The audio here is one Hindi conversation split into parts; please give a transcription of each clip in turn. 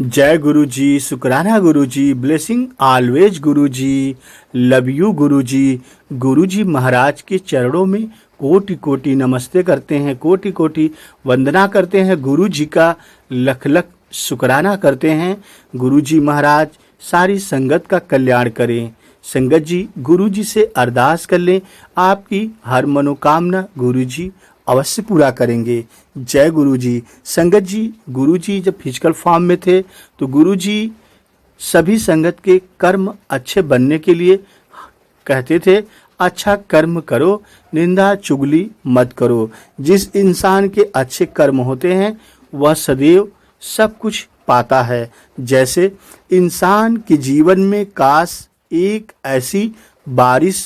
जय गुरु जी, शुक्राना गुरु जी, blessing always Guru ji, love you गुरु जी। गुरु जी महाराज के चरणों में कोटि कोटि नमस्ते करते हैं, कोटि कोटि वंदना करते हैं। गुरु जी का लख लख शुक्राना करते हैं। गुरु जी महाराज सारी संगत का कल्याण करें। संगत जी गुरु जी से अरदास कर लें, आपकी हर मनोकामना गुरु जी अवश्य पूरा करेंगे। जय गुरु जी। संगत जी, गुरु जी जब फिजिकल फॉर्म में थे तो गुरु जी सभी संगत के कर्म अच्छे बनने के लिए कहते थे, अच्छा कर्म करो, निंदा चुगली मत करो। जिस इंसान के अच्छे कर्म होते हैं वह सदैव सब कुछ पाता है। जैसे इंसान के जीवन में काश एक ऐसी बारिश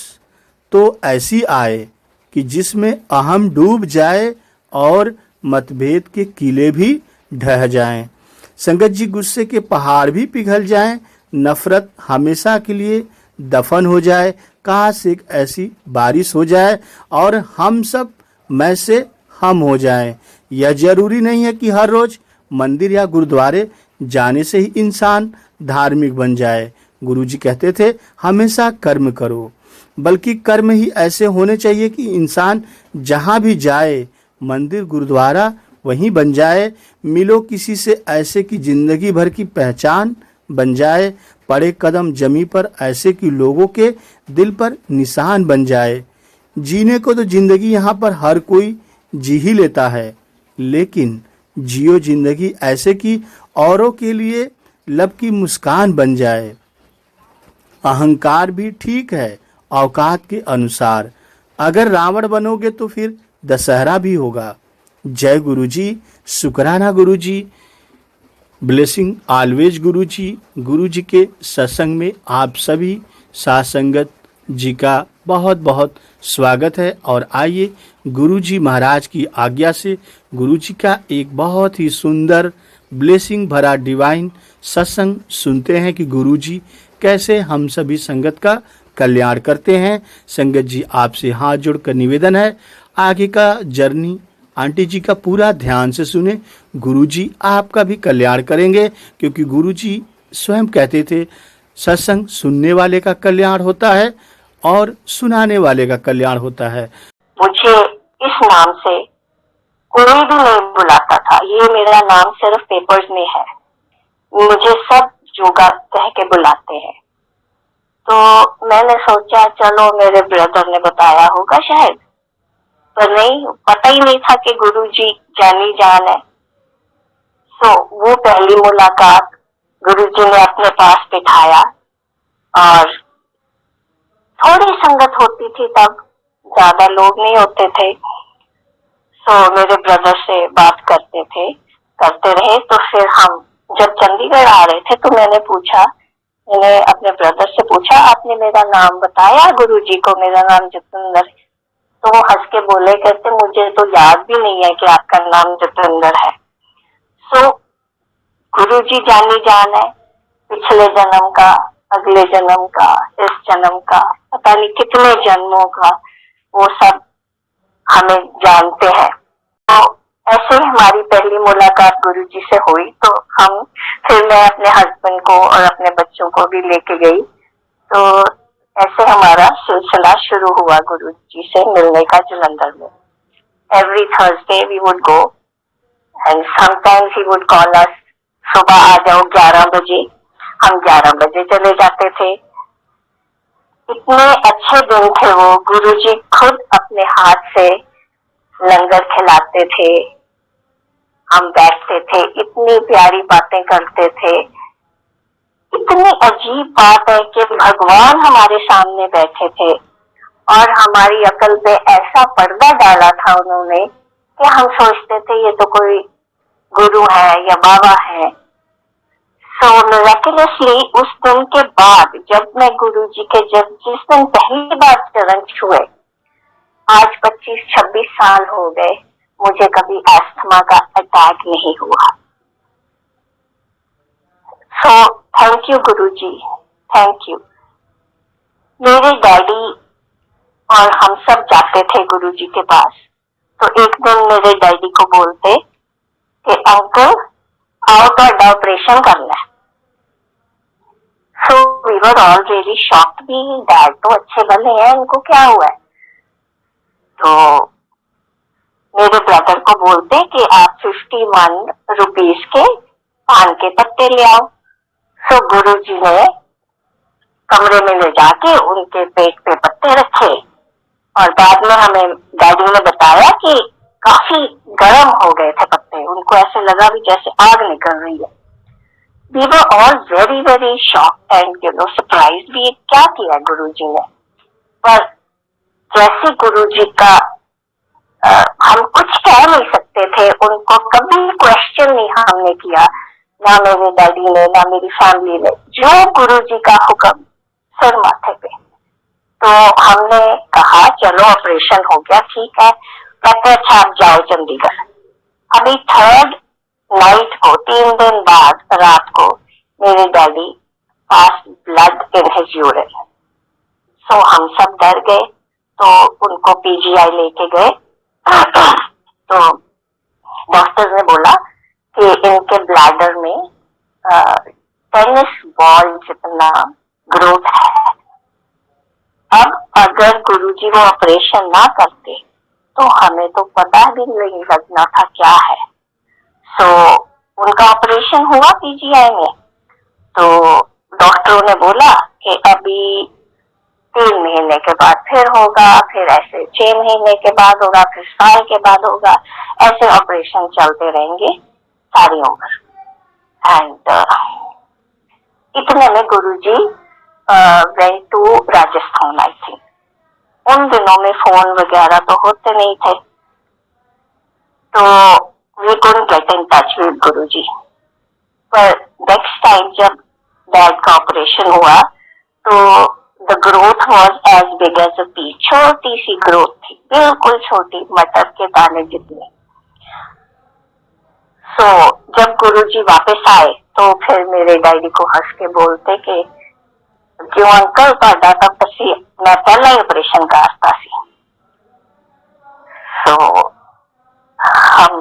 तो ऐसी आए कि जिसमें अहम डूब जाए और मतभेद के किले भी ढह जाएं। संगत जी गुस्से के पहाड़ भी पिघल जाएं, नफरत हमेशा के लिए दफन हो जाए। काश एक ऐसी बारिश हो जाए और हम सब में से हम हो जाएं। यह जरूरी नहीं है कि हर रोज मंदिर या गुरुद्वारे जाने से ही इंसान धार्मिक बन जाए। गुरुजी कहते थे हमेशा कर्म करो, बल्कि कर्म ही ऐसे होने चाहिए कि इंसान जहाँ भी जाए मंदिर गुरुद्वारा वहीं बन जाए। मिलो किसी से ऐसे कि जिंदगी भर की पहचान बन जाए। पड़े कदम जमी पर ऐसे कि लोगों के दिल पर निशान बन जाए। जीने को तो जिंदगी यहाँ पर हर कोई जी ही लेता है, लेकिन जियो जिंदगी ऐसे कि औरों के लिए लब की मुस्कान बन जाए। अहंकार भी ठीक है औकात के अनुसार। अगर रावण बनोगे तो फिर दशहरा भी होगा। जय गुरु जी, शुक्राना गुरु जी, ब्लेसिंग ऑलवेज गुरु जी। गुरु जी के सत्संग में आप सभी साथ संगत जी का बहुत बहुत स्वागत है। और आइए गुरु जी महाराज की आज्ञा से गुरु जी का एक बहुत ही सुंदर ब्लेसिंग भरा डिवाइन सत्संग सुनते हैं कि गुरु जी कैसे हम सभी संगत का कल्याण करते हैं। संगत जी आपसे हाथ जोड़कर निवेदन है, आगे का जर्नी आंटी जी का पूरा ध्यान से सुने। गुरु जी आपका भी कल्याण करेंगे, क्योंकि गुरु जी स्वयं कहते थे सत्संग सुनने वाले का कल्याण होता है और सुनाने वाले का कल्याण होता है। मुझे इस नाम से कोई भी नहीं बुलाता था, ये मेरा नाम सिर्फ पेपर्स में है। मुझे सब जोगा कह के बुलाते हैं। तो मैंने सोचा चलो मेरे ब्रदर ने बताया होगा शायद, पर नहीं, पता ही नहीं था कि गुरुजी जानी जान है। सो वो पहली मुलाकात गुरुजी ने अपने पास बिठाया और थोड़ी संगत होती थी तब, ज्यादा लोग नहीं होते थे। सो मेरे ब्रदर से बात करते रहे। तो फिर हम जब चंडीगढ़ आ रहे थे तो मैंने अपने ब्रदर से पूछा, आपने मेरा नाम बताया गुरुजी को, मेरा नाम जतिंदर। तो वो हंस के बोले, कहते मुझे तो याद भी नहीं है कि आपका नाम जतिंदर है। सो गुरुजी जानी जान है, पिछले जन्म का, अगले जन्म का, इस जन्म का, पता नहीं कितने जन्मों का, वो सब हमें जानते हैं। तो ऐसे हमारी पहली मुलाकात गुरुजी से हुई। तो फिर मैं अपने हस्बैंड को और अपने बच्चों को भी लेके गई। तो ऐसे हमारा सिलसिला शुरू हुआ गुरुजी से मिलने का जलंधर में। Every Thursday we would go and sometimes he would call us, सुबह आ जाओ 11 बजे। हम 11 बजे चले जाते थे। इतने अच्छे दिन थे वो। गुरुजी खुद अपने हाथ से लंगर खिलाते थे, हम बैठते थे, इतनी प्यारी बातें करते थे। इतनी अजीब बात है कि भगवान हमारे सामने बैठे थे और हमारी अकल पे ऐसा पर्दा डाला था उन्होंने कि हम सोचते थे ये तो कोई गुरु है या बाबा है। सो मिराकुलसली उस दिन के बाद जब मैं गुरुजी के जिस दिन पहली बार चरण छुए, आज 25-26 साल हो गए, मुझे कभी अस्थमा का अटैक नहीं हुआ। So thank you Guruji, thank you. मेरे डैडी और हम सब जाते थे गुरुजी के पास। तो एक दिन मेरे डैडी को बोलते कि अंकल आओ तो ऑपरेशन करना है। So we were all really shocked भी, डैड तो अच्छे भले हैं, इनको क्या हुआ है। तो मेरे ब्रदर को बोलते कि आप 51 रुपीज के पान के पत्ते ले आओ। सो गुरुजी ने कमरे में ले जाके उनके पेट पे पत्ते रखे और बाद में हमें डैडी ने बताया कि काफी गर्म हो गए थे पत्ते, उनको ऐसे लगा भी जैसे आग निकल रही है। We were all very very shocked and surprised भी, क्या किया गुरुजी ने। पर जैसे गुरुजी का हम कुछ कह नहीं सकते थे, उनको कभी क्वेश्चन नहीं हमने किया, ना मेरे डैडी ने ना मेरी फैमिली ने, जो गुरुजी का हुक्म सर माथे पे। तो हमने कहा चलो ऑपरेशन हो गया, ठीक है। कहते अच्छा आप जाओ चंडीगढ़। अभी थर्ड नाइट को, 3 दिन बाद रात को, मेरे डैडी पास blood in his urine. So हम सब डर गए, तो उनको पीजीआई लेके गए। तो डॉक्टर ने बोला कि इनके ब्लैडर में टेनिस बॉल जितना ग्रोथ है। अब अगर गुरुजी वो ऑपरेशन ना करते तो हमें तो पता भी नहीं लगना था क्या है। सो उनका ऑपरेशन हुआ पीजीआई में। तो डॉक्टरों ने बोला कि अभी 3 महीने के बाद फिर होगा, फिर ऐसे 6 महीने के बाद होगा, फिर साल के बाद होगा, ऐसे ऑपरेशन चलते रहेंगे सारी उम्र। एंड इतने में Guruji went to Rajasthan I think. उन दिनों में फोन वगैरह तो होते नहीं थे, तो we couldn't get in touch with Guruji. पर नेक्स्ट टाइम जब डैड का ऑपरेशन हुआ तो the growth was as big as a pea. छोटी सी ग्रोथ थी, बिल्कुल छोटी, मटर के दाने जितनी। सो जब गुरुजी वापस आए तो फिर मेरे डैडी को हंस के बोलते कि क्यों अंकल ਤੁਹਾਡਾ ਤਾਂ ਅਸੀਂ मैं पहला ही ऑपरेशन करता सी। सो हम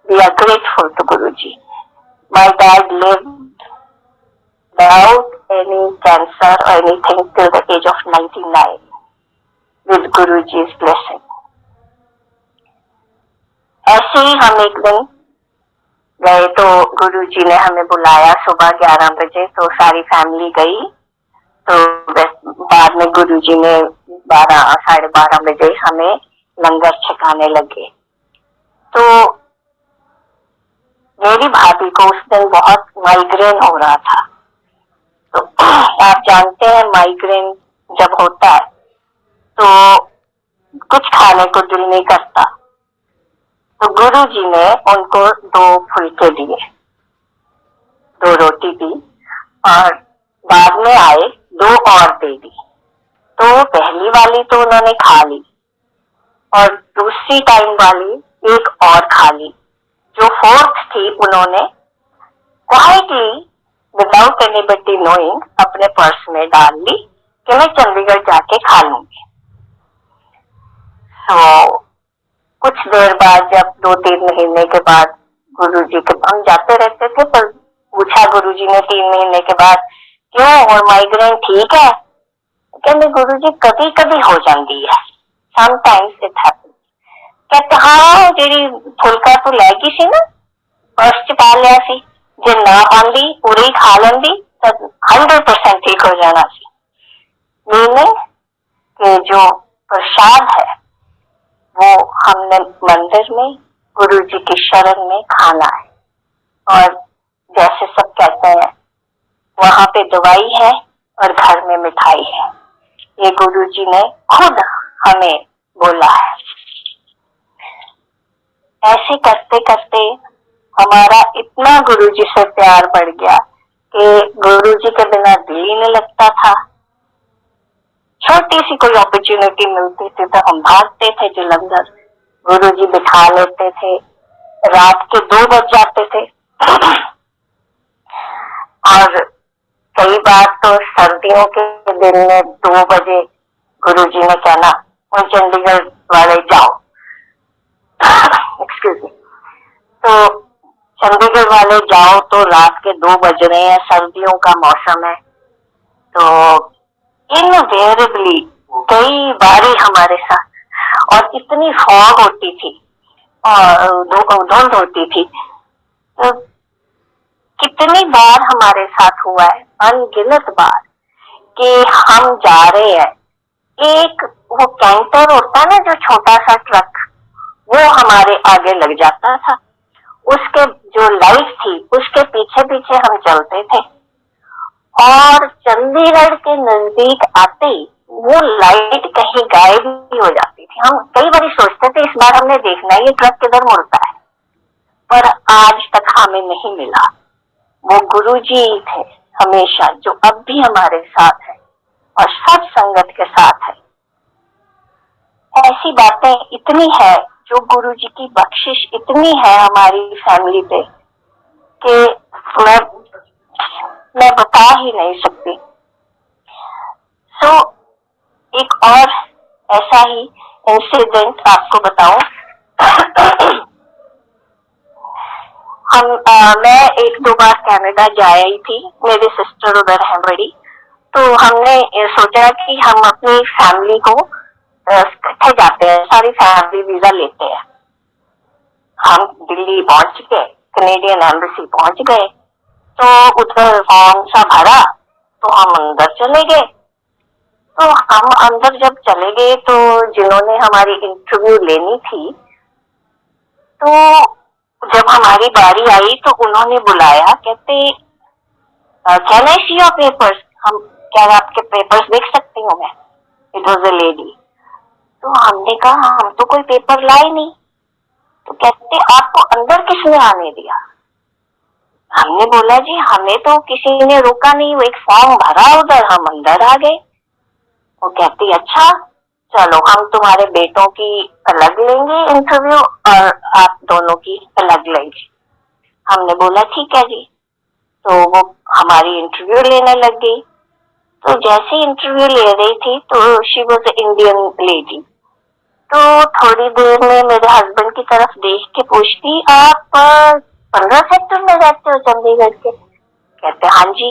we are grateful to Guruji. My dad lived without any cancer or anything till the age of 99 with Guruji's blessing. ऐसे ही हम एक दिन गए तो गुरुजी ने हमें बुलाया सुबह 11 बजे, तो सारी फैमिली गई। तो बाद में गुरुजी ने 12 साढ़े 12 बजे हमें लंगर छकाने लगे। तो मेरी भाभी को उस दिन बहुत माइग्रेन हो रहा था। तो आप जानते हैं माइग्रेन जब होता है तो कुछ खाने को दिल नहीं करता। तो गुरुजी ने उनको 2 फुलके दिए, 2 रोटी दी और बाद में आए 2 और दे दी। तो पहली वाली तो उन्होंने खा ली और दूसरी टाइम वाली एक और खा ली। जो 4th थी उन्होंने क्वाइटली विदाउट एनीबडी नोइंग अपने पर्स में डाल ली कि मैं चंडीगढ़ जाके खा लूंगी। तो कुछ देर बाद जब 2-3 महीने के बाद गुरुजी के हम जाते रहते थे, पर पूछा गुरुजी ने 3 महीने के बाद क्यों और माइग्रेन ठीक है। कहते गुरुजी कभी कभी हो जाती है, समटाइम्स इट हैपेंस। कहते हाँ जी फुलका तो लै गई सी ना, पर्स च पा लिया सी, जे ना पाती पूरी खा लेंदी तो 100% ठीक हो जाना सी। मीनिंग कि जो प्रसाद है वो हमने मंदिर में गुरुजी की शरण में खाना है। और जैसे सब कहते हैं वहां पे दवाई है और घर में मिठाई है, ये गुरुजी ने खुद हमें बोला है। ऐसे करते करते हमारा इतना गुरुजी से प्यार बढ़ गया कि गुरुजी के बिना दिल ही नहीं लगता था। छोटी सी कोई अपॉर्चुनिटी मिलती थी तो हम भागते थे जलंधर, गुरुजी बिठा लेते थे। रात के 2 बज जाते थे और कई बार तो सर्दियों के दिन में 2 बजे गुरुजी ने कहना वो चंडीगढ़ वाले जाओ एक्सक्यूज मी। तो चंडीगढ़ वाले जाओ तो रात के 2 बज रहे हैं, सर्दियों का मौसम है, तो इनवेरिएबली कई बारी हमारे साथ, और इतनी फॉग होती थी और धुंध होती थी, तो कितनी बार हमारे साथ हुआ है, अनगिनत बार, कि हम जा रहे हैं, एक वो कैंटर होता है ना जो छोटा सा ट्रक, वो हमारे आगे लग जाता था, उसके जो लाइट थी उसके पीछे पीछे हम चलते थे, और चंडीगढ़ के नजदीक आते ही वो लाइट कहीं गायब ही हो जाती थी। हम कई बार सोचते थे इस बार हमने देखना है ये ट्रक किधर मुड़ता है, पर आज तक हमें नहीं मिला। वो गुरुजी थे हमेशा, जो अब भी हमारे साथ है और सब संगत के साथ है। ऐसी बातें इतनी है, जो गुरुजी की बख्शिश इतनी है हमारी फैमिली पे, कि मैं बता ही नहीं सकती। एक और ऐसा ही इंसिडेंट आपको बताऊं। मैं 1-2 बार कनाडा जा आई थी, मेरी सिस्टर उधर है बड़ी, तो हमने सोचा कि हम अपनी फैमिली को इकट्ठे जाते हैं, सारी फैमिली वीजा लेते हैं। हम दिल्ली पहुंच गए, कनेडियन एम्बेसी पहुंच गए, तो उधर फॉर्म सा भरा, तो हम अंदर चले गए। तो हम अंदर जब चले गए, तो जिन्होंने हमारी इंटरव्यू लेनी थी, तो जब हमारी बारी आई तो उन्होंने बुलाया, कहते can I see your papers, हम क्या आपके पेपर्स देख सकती हूँ मैं? It was a lady. तो हमने कहा हम तो कोई पेपर लाए नहीं। तो कहते आपको अंदर किसने आने दिया? हमने बोला जी हमें तो किसी ने रोका नहीं, वो एक फॉर्म भरा उधर, हम अंदर आ गए। वो कहती अच्छा चलो हम तुम्हारे बेटों की अलग लेंगे इंटरव्यू और आप दोनों की अलग लेंगे। हमने बोला ठीक है जी। तो वो हमारी इंटरव्यू लेने लग गई। तो जैसे इंटरव्यू ले रही थी तो शी वॉज इंडियन लेडी। तो थोड़ी देर में मेरे हस्बैंड की तरफ देख के पूछती आप 15 सेक्टर में रहते हो चंडीगढ़ के? कहते हाँ जी।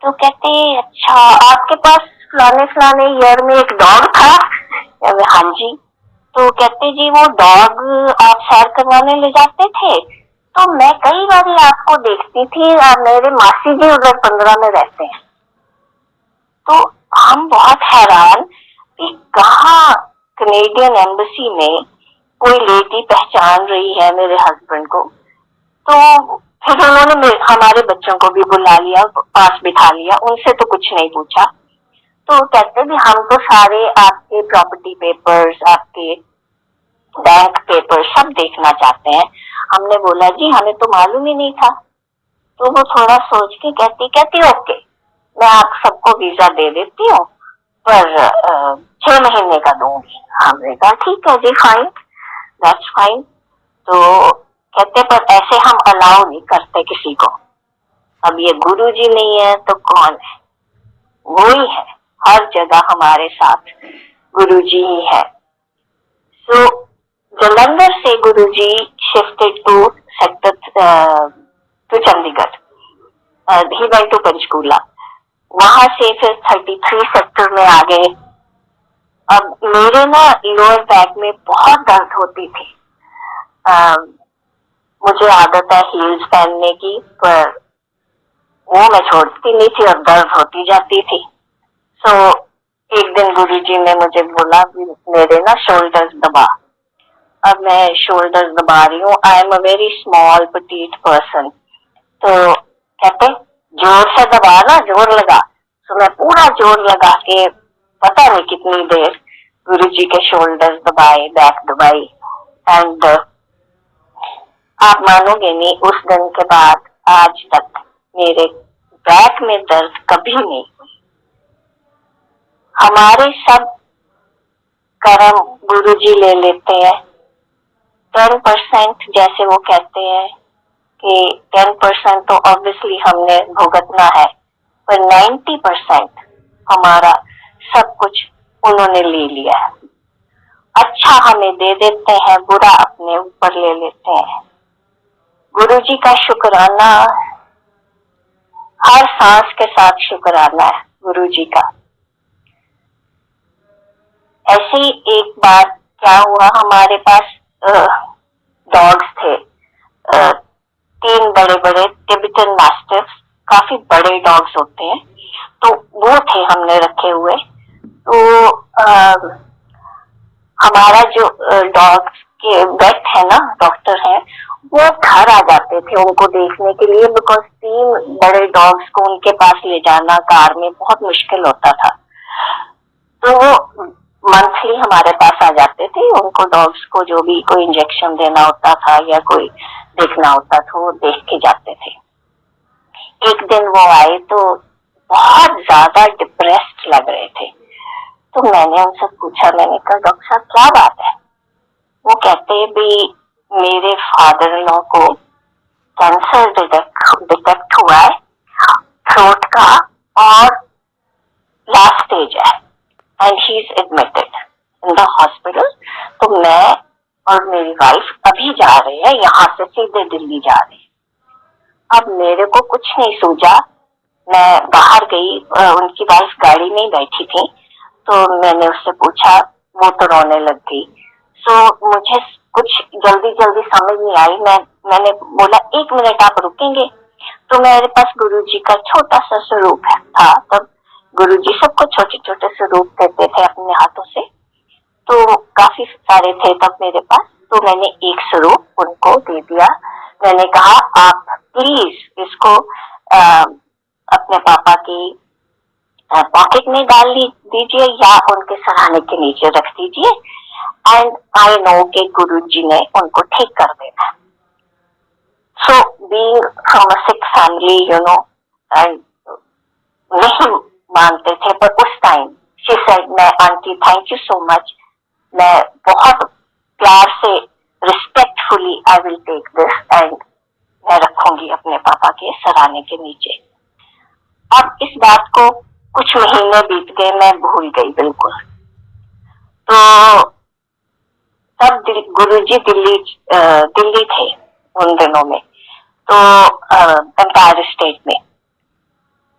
तो कहते अच्छा आपके पास फलाने फलाने ईयर में एक डॉग था? हाँ जी। तो कहते जी वो डॉग आप सैर करवाने ले जाते थे? तो मैं कई बार आपको देखती थी, मेरे मासी जी उधर 15 में रहते हैं। तो हम बहुत हैरान कि कहाँ कनेडियन एम्बेसी में कोई लेडी पहचान रही है मेरे हस्बैंड को। तो फिर उन्होंने हमारे बच्चों को भी बुला लिया, पास बिठा लिया, उनसे तो कुछ नहीं पूछा। तो कहते भी हम तो सारे आपके प्रॉपर्टी पेपर्स, आपके बैंक पेपर्स सब देखना चाहते हैं। हमने बोला जी हमें तो मालूम ही नहीं था। तो वो थोड़ा सोच के कहती ओके मैं आप सबको वीजा दे देती हूँ, पर 6 महीने का दूंगी। हमने कहा ठीक है जी फाइन, दैट्स फाइन। तो कहते पर ऐसे हम अलाउ नहीं करते किसी को। अब ये गुरु जी नहीं है तो कौन है? वो ही है, हर जगह हमारे साथ गुरु जी ही है। सो जलंधर से Guru ji shifted to sector two Chandigarh, he went to Panchkula. वहां से फिर 33 सेक्टर में आ गए। अब मेरे ना लोअर बैक में बहुत दर्द होती थी। मुझे आदत है हील्स पहनने की, पर वो मैं छोड़ती नहीं थी और दर्द होती जाती थी। सो एक दिन गुरुजी ने मुझे बोला मेरे ना शोल्डर्स दबा। अब मैं शोल्डर्स दबा रही हूँ, I am a very small petite person. तो कहते जोर से दबा ना, जोर लगा। तो मैं पूरा जोर लगा के पता नहीं कितनी देर गुरुजी के शोल्डर्स दबाए, बैक दबाई, एंड आप मानोगे नहीं उस दिन के बाद आज तक मेरे बैक में दर्द कभी नहीं। हमारे सब कर्म गुरुजी ले लेते हैं। 10% जैसे वो कहते हैं कि 10% तो ऑब्वियसली हमने भुगतना है, पर 90% हमारा सब कुछ उन्होंने ले लिया है। अच्छा हमें दे देते हैं, बुरा अपने ऊपर ले लेते हैं। गुरुजी का शुक्राना, हर सांस के साथ शुक्राना है गुरुजी का। ऐसे ही एक बार क्या हुआ, हमारे पास डॉग्स थे, 3 बड़े बड़े टिबेटन मास्टिफ्स, काफी बड़े डॉग्स होते हैं, तो वो थे हमने रखे हुए। तो हमारा जो डॉग के वेट है ना, डॉक्टर है, वो घर आ जाते थे उनको देखने के लिए, बिकॉज 3 बड़े डॉग्स को उनके पास ले जाना कार में बहुत मुश्किल होता था। तो वो मंथली हमारे पास आ जाते थे, उनको डॉग्स को जो भी कोई इंजेक्शन देना होता था या कोई देखना होता था वो देख के जाते थे। एक दिन वो आए तो बहुत ज्यादा डिप्रेस्ड लग रहे थे। तो मैंने उनसे पूछा, मैंने कहा डॉक्टर साहब क्या बात है? वो कहते भी मेरे फादर इन लॉ को कैंसर डिटेक्ट हुआ है थ्रोट का और लास्ट स्टेज है and he is admitted in the hospital. तो मैं और मेरी वाइफ अभी जा रहे हैं, यहाँ से सीधे दिल्ली जा रहे हैं। अब मेरे को कुछ नहीं सूझा, मैं बाहर गई, उनकी वाइफ गाड़ी में बैठी थी, तो मैंने उससे पूछा, वो तो रोने लग गई। सो मुझे कुछ जल्दी जल्दी समझ नहीं आई। मैंने बोला 1 मिनट आप रुकेंगे? तो मेरे पास गुरुजी का छोटा सा स्वरूप था, तब गुरुजी सबको छोटे छोटे स्वरूप देते थे अपने हाथों से, तो काफी सारे थे तब मेरे पास। तो मैंने एक स्वरूप उनको दे दिया। मैंने कहा आप प्लीज इसको अपने पापा की पॉकेट में डाल दीजिए या उनके सराहने के नीचे रख दीजिए, एंड आई नो कि गुरुजी ने उनको ठीक कर देना। So being from a sick family, you know, and नहीं मानते थे, पर उस टाइम शी सेड, मैं aunty thank you so much, मैं बहुत प्यार से respectfully I will take this and मैं रखूंगी अपने पापा के सराहने के नीचे। अब इस बात को कुछ महीने बीत गए, मैं भूल गई बिल्कुल। तो तब गुरुजी दिल्ली थे उन दिनों में, तो एम्पायर स्टेट में।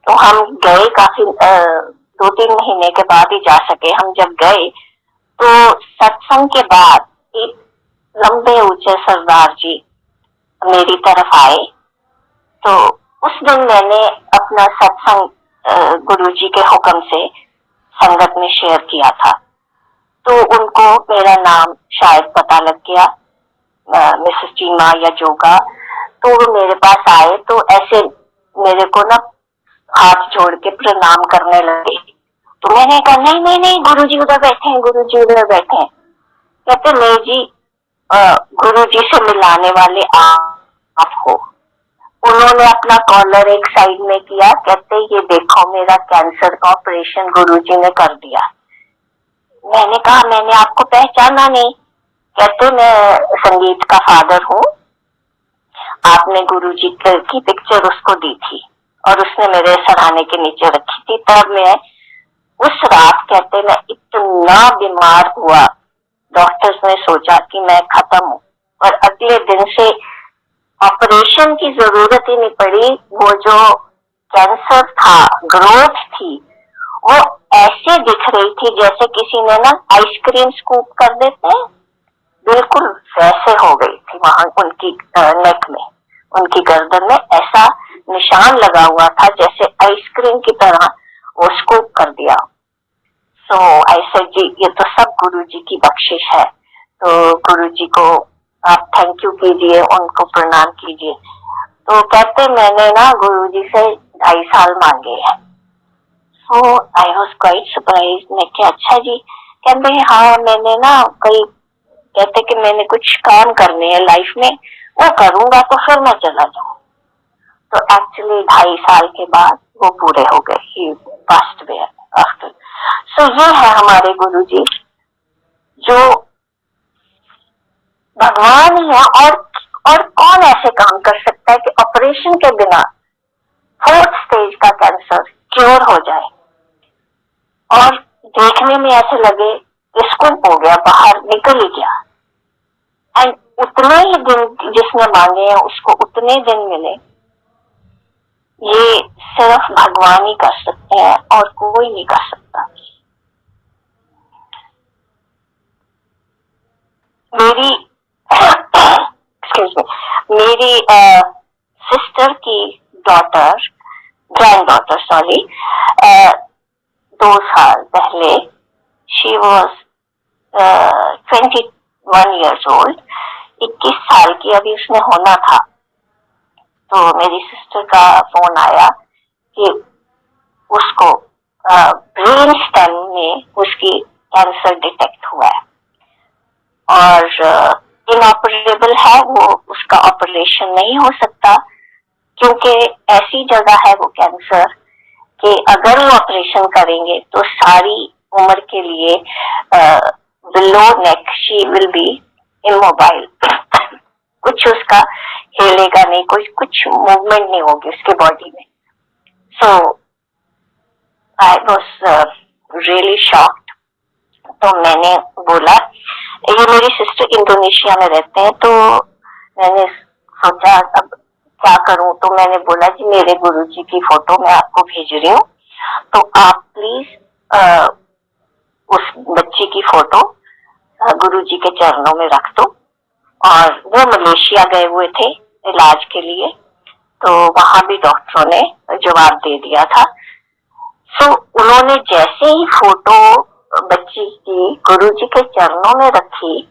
तो हम गए, काफी 2-3 महीने के बाद ही जा सके। हम जब गए तो सत्संग के बाद एक लंबे ऊंचे सरदार जी मेरी तरफ आए। तो उस दिन मैंने अपना सत्संग गुरुजी के हुक्म से संगत में शेयर किया था, तो उनको मेरा नाम शायद पता लग गया, मिसेस चीमा या जोगा। तो वो मेरे पास आए, तो ऐसे मेरे को ना हाथ जोड़ के प्रणाम करने लगे। तो मैंने कहा नहीं नहीं नहीं, गुरुजी उधर बैठे हैं, गुरुजी उधर बैठे हैं। कहते नहीं जी, गुरुजी से मिलाने वाले आप हो। उन्होंने अपना कॉलर एक साइड में किया, कहते ये देखो मेरा कैंसर का ऑपरेशन गुरुजी ने कर दिया। मैंने कहा मैंने आपको पहचाना नहीं। कहते मैं संगीत का फादर हूँ, आपने गुरुजी की पिक्चर उसको दी थी और उसने मेरे सराहने के नीचे रखी थी। तब मैं उस रात, कहते मैं इतना बीमार हुआ, डॉक्टर्स ने सोचा कि मैं खत्म हूँ, और अगले दिन से ऑपरेशन की जरूरत ही नहीं पड़ी। वो जो कैंसर था, ग्रोथ थी, वो ऐसे दिख रही थी जैसे किसी ने ना आइसक्रीम स्कूप कर देते हैं, बिल्कुल वैसे हो गई थी वहां उनकी नेक में, उनकी गर्दन में ऐसा निशान लगा हुआ था जैसे आइसक्रीम की तरह वो स्कूप कर दिया। सो ऐसे जी ये तो सब गुरुजी की बख्शिश है, तो गुरुजी को आप थैंक यू कीजिए, उनको प्रणाम कीजिए। तो कहते मैंने ना गुरुजी से 2.5 साल मांगे हैं। सो आई वॉज क्वाइट सरप्राइज। मैं क्या अच्छा जी? कहते हाँ मैंने ना कई, कहते कि मैंने कुछ काम करने हैं लाइफ में, वो करूंगा तो फिर मैं चला जाऊँ। तो एक्चुअली 2.5 साल के बाद वो पूरे हो गए, ही पास्ट अवे आफ्टर। सो ये है हमारे गुरुजी, जो भगवान ही है। और कौन ऐसे काम कर सकता है कि ऑपरेशन के बिना 4th स्टेज का कैंसर क्योर हो जाए और देखने में ऐसे लगे स्कूप हो गया, बाहर निकल ही गया, एंड उतने ही दिन जिसने मांगे हैं उसको उतने दिन मिले, ये सिर्फ भगवान ही कर सकते हैं और कोई नहीं कर सकता। मेरी एक्सक्यूज मी, मेरी सिस्टर की डॉटर, ग्रैंड डॉटर सॉरी, 2 साल पहले, शी वॉज 21 years old, 21 साल की अभी उसने होना था। तो मेरी सिस्टर का फोन आया कि उसको ब्रेन स्टेम में उसकी कैंसर डिटेक्ट हुआ है और इनऑपरेबल है, वो उसका ऑपरेशन नहीं हो सकता क्योंकि ऐसी जगह है वो कैंसर कि अगर वो ऑपरेशन करेंगे तो सारी उम्र के लिए below neck she will be immobile. कुछ उसका हिलेगा नहीं, कुछ मूवमेंट नहीं होगी उसके बॉडी में। सो आई वॉज रियली शॉक्ड। तो मैंने बोला, ये मेरी सिस्टर इंडोनेशिया में रहते हैं, तो मैंने सोचा अब क्या करूं। तो मैंने बोला जी मेरे गुरुजी की फोटो मैं आपको भेज रही हूँ, तो आप प्लीज उस बच्ची की फोटो गुरुजी के चरणों में रख दो। और वो मलेशिया गए हुए थे इलाज के लिए, तो वहां भी डॉक्टरों ने जवाब दे दिया था। सो उन्होंने जैसे ही फोटो बच्ची की गुरुजी के चरणों में रखी,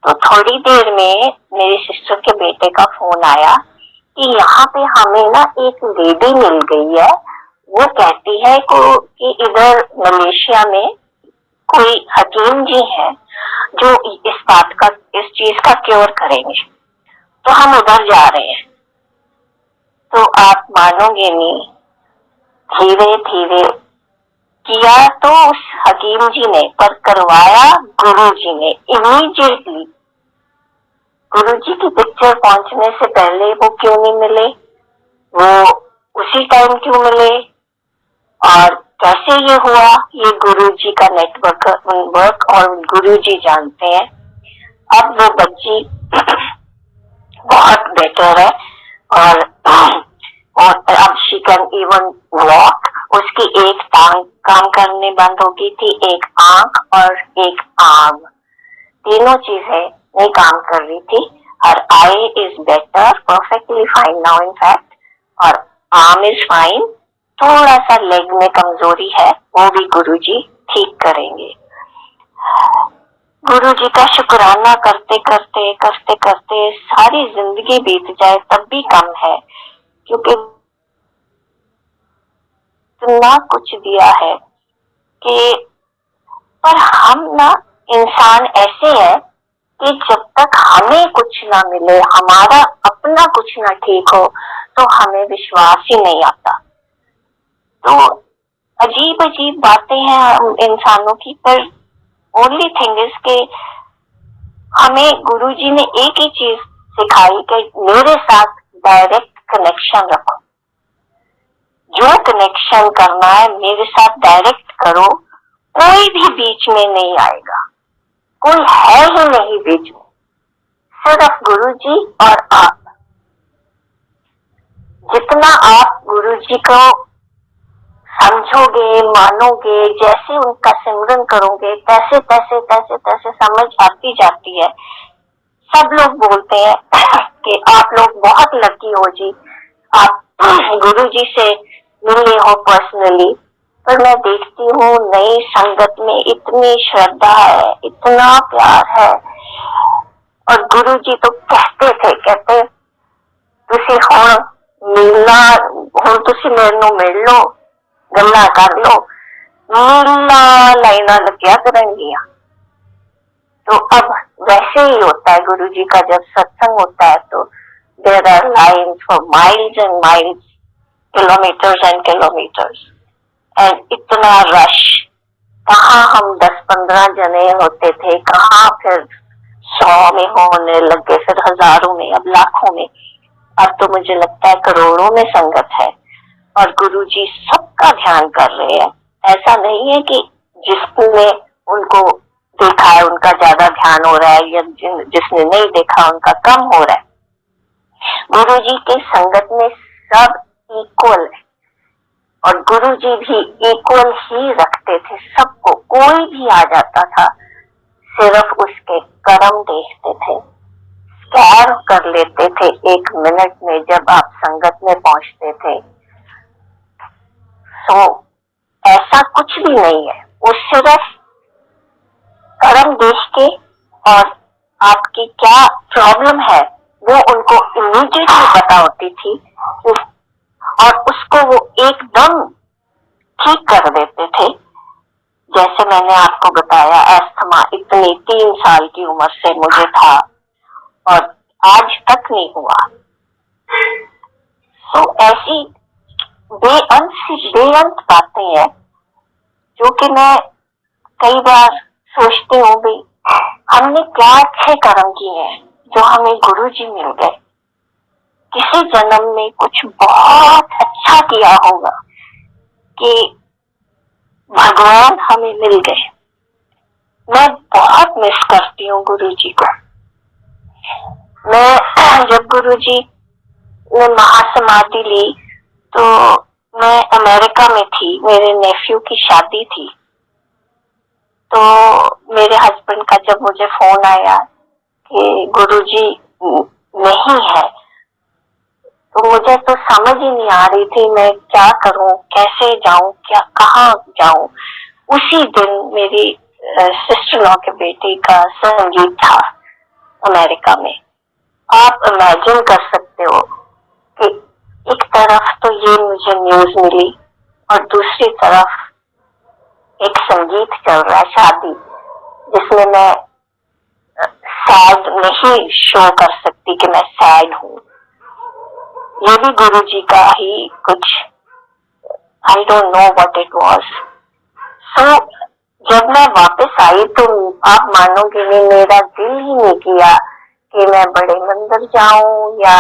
तो थोड़ी देर में मेरी सिस्टर के बेटे का फोन आया कि यहाँ पे हमें ना एक लेडी मिल गई है, वो कहती है कि इधर मलेशिया में कोई हकीम जी हैं जो इस चीज का क्योर करेंगे, तो हम उधर जा रहे हैं। तो आप मानोगे नहीं, धीरे धीरे किया तो उस हकीम जी ने, पर करवाया गुरु जी ने इमीडिएटली। गुरु जी की पिक्चर पहुंचने से पहले वो क्यों नहीं मिले, वो उसी टाइम क्यों मिले, और कैसे ये हुआ, ये गुरु जी का नेटवर्क और गुरु जी जानते हैं। अब वो बच्ची बहुत बेटर है और अब शी कैन इवन वॉक। उसकी एक टांग काम करने बंद हो गई थी, एक आंख और एक आर्म, तीनों चीजें नहीं काम कर रही थी। और I is better, perfectly fine now in fact, और आर्म इज फाइन। थोड़ा सा लेग में कमजोरी है, वो भी गुरुजी ठीक करेंगे। गुरुजी का शुक्राना करते करते करते करते सारी जिंदगी बीत जाए तब भी कम है, क्योंकि इतना कुछ दिया है कि, पर हम ना इंसान ऐसे है कि जब तक हमें कुछ ना मिले, हमारा अपना कुछ ना ठीक हो, तो हमें विश्वास ही नहीं आता। तो अजीब अजीब बातें हैं इंसानों की, पर ओनली थिंग इज के हमें गुरुजी ने एक ही चीज सिखाई कि मेरे साथ डायरेक्ट कनेक्शन रखो, जो कनेक्शन करना है मेरे साथ डायरेक्ट करो, कोई भी बीच में नहीं आएगा, कोई है ही नहीं बीच में, सिर्फ गुरुजी और आप। जितना आप गुरुजी को समझोगे, मानोगे, जैसे उनका सिमरन करोगे, तैसे तैसे तैसे तैसे समझ आती जाती है। सब लोग बोलते हैं कि आप लोग बहुत लकी हो जी, आप गुरुजी से मिले हो पर्सनली। पर मैं देखती हूँ नई संगत में इतनी श्रद्धा है, इतना प्यार है। और गुरुजी तो कहते तुसी हुण मिलना, हुण तुसी मेरे नूं मिल लो, गल्लां कर लो, मीलां लाइनां लग्या करनगियां। तो अब वैसे ही होता है गुरुजी का जब सत्संग होता है, तो there are lines for miles and miles, kilometres and kilometres, and इतना रश। कहाँ हम 10-15 जने होते थे, कहाँ फिर 100 में होने लगे, फिर हजारों में, अब लाखों में। अब तो मुझे लगता है करोड़ों में संगत है और गुरुजी सबका ध्यान कर रहे हैं। ऐसा नहीं है कि जिसने उनको देखा है उनका ज्यादा ध्यान हो रहा है, या जिसने नहीं देखा उनका कम हो रहा है। गुरु जी की संगत में सब इक्वल है, और गुरु जी भी इक्वल ही रखते थे सबको। कोई भी आ जाता था, सिर्फ उसके कर्म देखते थे, स्कैन कर लेते थे 1 मिनट में जब आप संगत में पहुंचते थे। सो ऐसा कुछ भी नहीं है, वो सिर्फ कर्म देख के और आपकी क्या प्रॉब्लम है वो उनको इमीडिएटली पता होती थी, और उसको वो एकदम ठीक कर देते थे। जैसे मैंने आपको बताया, अस्थमा इतनी 3 साल की उम्र से मुझे था और आज तक नहीं हुआ। तो ऐसी बेअंत बातें हैं जो कि मैं कई बार सोचती हूँ भी, हमने क्या अच्छे कर्म किए हैं जो हमें गुरु जी मिल गए। किसी जन्म में कुछ बहुत अच्छा किया होगा कि भगवान हमें मिल गए। मैं बहुत मिस करती हूँ गुरु जी को। मैं जब गुरु जी ने महासमाधि ली तो मैं अमेरिका में थी, मेरे नेफ्यू की शादी थी। तो मेरे हस्बैंड का जब मुझे फोन आया कि गुरुजी नहीं है, तो मुझे तो समझ ही नहीं आ रही थी मैं क्या करूं, कैसे जाऊं, क्या कहाँ जाऊं। उसी दिन मेरी सिस्टर लॉ के बेटे का संगीत था अमेरिका में। आप इमेजिन कर सकते हो कि एक तरफ तो ये मुझे न्यूज मिली और दूसरी तरफ एक संगीत चल रहा है, शादी, जिसमें मैं सैड नहीं शो कर सकती कि मैं सैड हूँ। ये भी गुरु जी का ही कुछ, I don't know what it was. So जब मैं वापस आई तो आप मानोगे नहीं, मेरा दिल ही नहीं किया कि मैं बड़े मंदिर जाऊं या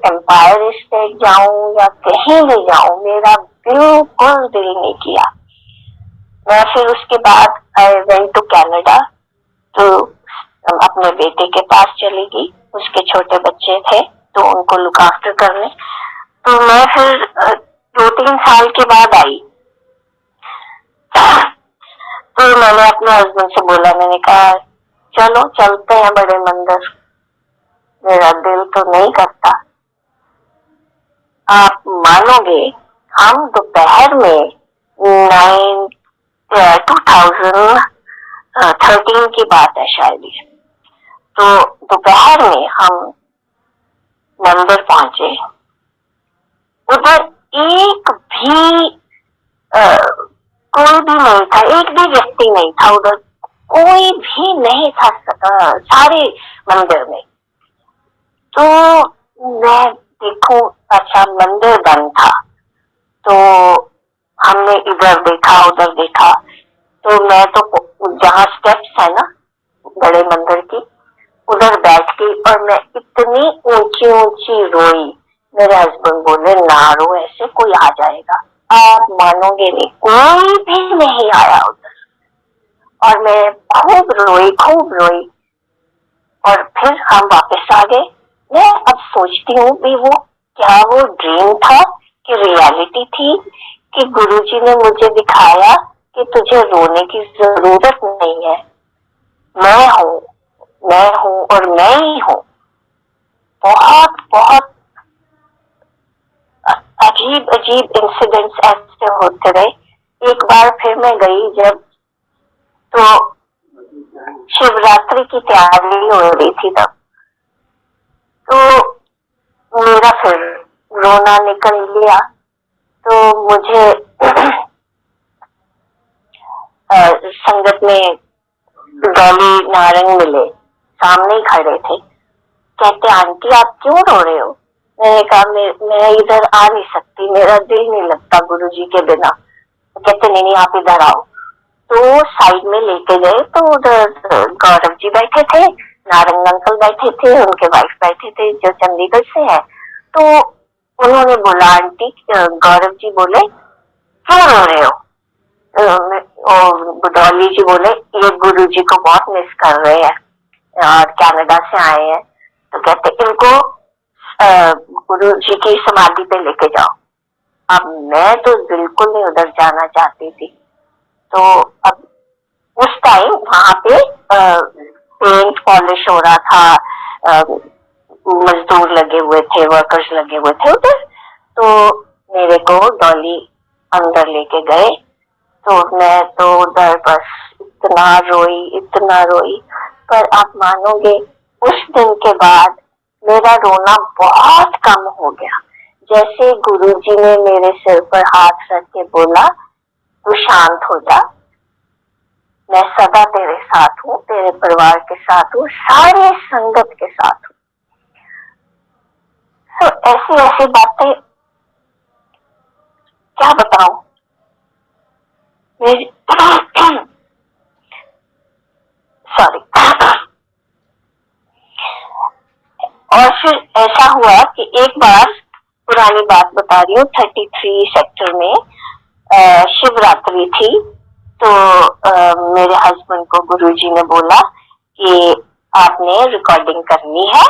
एम्पायर स्टेट जाऊं या कहीं भी जाऊं। मेरा बिल्कुल दिल नहीं किया। मैं फिर उसके बाद आई वेंट टू कनाडा, तो अपने बेटे के पास चली गई। उसके छोटे बच्चे थे तो उनको लुक आफ्टर करने। तो मैं फिर 2-3 साल के बाद आई। तो मैंने अपने हस्बैंड से बोला, मैंने कहा चलो चलते हैं बड़े मंदिर। मेरा दिल तो नहीं करता। आप मानोगे, हम दोपहर में 2013 की बात है शायद ये। तो दोपहर में हम मंदिर पहुंचे। उधर एक भी कोई भी नहीं था, एक भी व्यक्ति नहीं था उधर, कोई भी नहीं था सारे मंदिर में। तो मैं देखूं, अच्छा मंदिर बंद था। तो हमने इधर देखा उधर देखा, तो मैं तो जहाँ स्टेप्स है ना बड़े मंदिर की, उधर बैठ गई और मैं इतनी ऊंची ऊंची रोई। मेरे हस्बैंड बोले ना रो, ऐसे कोई आ जाएगा। आप मानोगे नहीं, कोई भी नहीं आया उधर। और मैं खूब रोई और फिर हम वापस आ गए। मैं अब सोचती हूँ भी वो क्या वो ड्रीम था कि रियलिटी थी, कि गुरुजी ने मुझे दिखाया कि तुझे रोने की जरूरत नहीं है, मैं हूँ और मैं ही हूँ। बहुत बहुत अजीब इंसिडेंट्स ऐसे होते रहे। एक बार फिर मैं गई जब, तो शिवरात्रि की तैयारी हो रही थी तब, तो मेरा फिर रोना निकल गया। तो मुझे संगत में गौली नारंग मिले, सामने ही खड़े थे। कहते आंटी आप क्यों रो रहे हो? मैंने कहा मैं इधर आ नहीं सकती, मेरा दिल नहीं लगता गुरुजी के बिना। कहते नहीं आप इधर आओ। तो साइड में लेके गए तो उधर गौरव जी बैठे थे, नारंग अंकल बैठे थे, उनके वाइफ बैठे थे जो चंडीगढ़ से है। तो उन्होंने बोला, आंटी गौरव जी बोले क्यों रो रहे हो? डॉली जी बोले ये गुरुजी को बहुत मिस कर रहे हैं और कनाडा से आए हैं, तो कहते इनको गुरुजी की समाधि पे लेके जाओ। अब मैं तो बिल्कुल नहीं उधर जाना चाहती थी। तो अब उस टाइम वहां पे पेंट पॉलिश हो रहा था, मजदूर लगे हुए थे, वर्कर्स लगे हुए थे उधर। तो मेरे को डॉली अंदर लेके गए, तो मैं तो उधर बस इतना रोई। पर आप मानोगे उस दिन के बाद मेरा रोना बहुत कम हो गया। जैसे गुरुजी ने मेरे सिर पर हाथ रख के बोला तू शांत हो जा, मैं सदा तेरे साथ हूँ, तेरे परिवार के साथ हूँ, सारे संगत के साथ हूँ। तो ऐसी ऐसी बातें क्या बताऊं मेरी सॉरी। और फिर ऐसा हुआ कि एक बार, पुरानी बात बता रही हूँ, 33 सेक्टर में शिवरात्रि थी। तो मेरे हस्बैंड को गुरुजी ने बोला कि आपने रिकॉर्डिंग करनी है,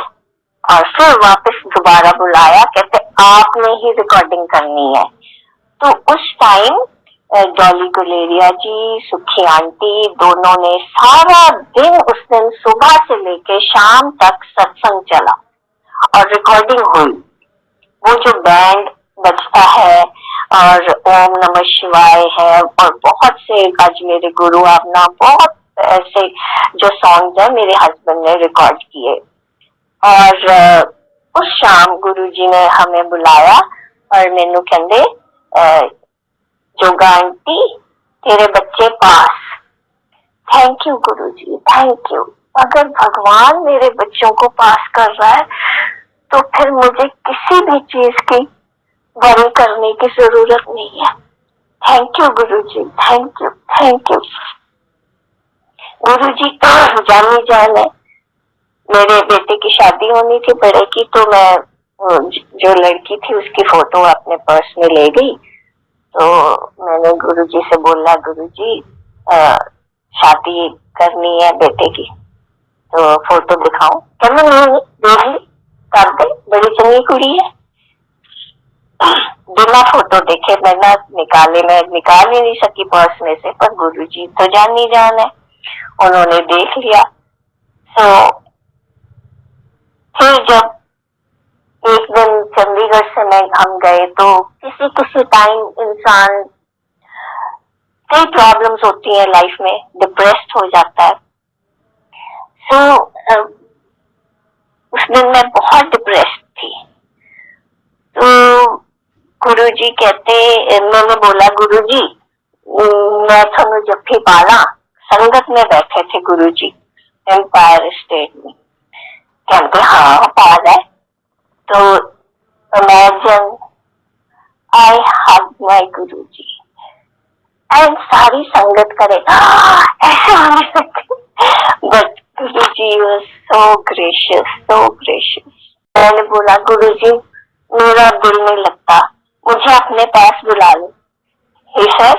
और फिर वापस दोबारा बुलाया, कहते आपने ही रिकॉर्डिंग करनी है। तो उस टाइम डॉली गुलेरिया जी, सुखी आंटी, दोनों ने सारा दिन, उस दिन सुबह से लेके शाम तक सत्संग चला और रिकॉर्डिंग हुई। वो जो बैंड बजता है और ओम नमः शिवाय है और बहुत से आज मेरे गुरु आपना, बहुत ऐसे जो सॉन्ग्स है मेरे हस्बैंड ने रिकॉर्ड किए। और उस शाम गुरुजी ने हमें बुलाया और मैनू कहंदे जोगा आंटी तेरे बच्चे पास। Thank you Guruji, thank you. अगर भगवान मेरे बच्चों को पास कर रहा है तो फिर मुझे किसी भी चीज की वरी करने की जरूरत नहीं है। Thank you Guruji, thank you, thank you. Guruji तो जानी जान है। मेरे बेटे की शादी होनी थी बड़े की, तो मैं जो लड़की थी उसकी फोटो अपने पर्स में ले गई। तो मैंने गुरुजी से बोला गुरुजी शादी करनी है बेटे की, तो फोटो दिखाऊं? कहना नहीं, देख ली, कर दे, बड़ी चंगी कुड़ी है। बिना फोटो देखे मैं निकाल ही नहीं सकी पर्स में से, पर गुरुजी तो जानी जान है, उन्होंने देख लिया। तो फिर जब एक दिन चंडीगढ़ से हम गए, तो किसी टाइम इंसान, कई प्रॉब्लम्स होती हैं लाइफ में, डिप्रेस्ड हो जाता है। तो उस दिन मैं बहुत डिप्रेस्ड थी। तो गुरुजी कहते, मैंने बोला गुरुजी मैं थानू जफ्फी पाला। संगत में बैठे थे गुरुजी एम्पायर स्टेट में। कहते हाँ पा जाए। तो imagine I hug my Guruji and सारी संगत करे ऐसे होने लगती। But Guruji was so gracious, so gracious. मैंने बोला गुरुजी मेरा दिल नहीं लगता, मुझे अपने पास बुला लो। ही सेज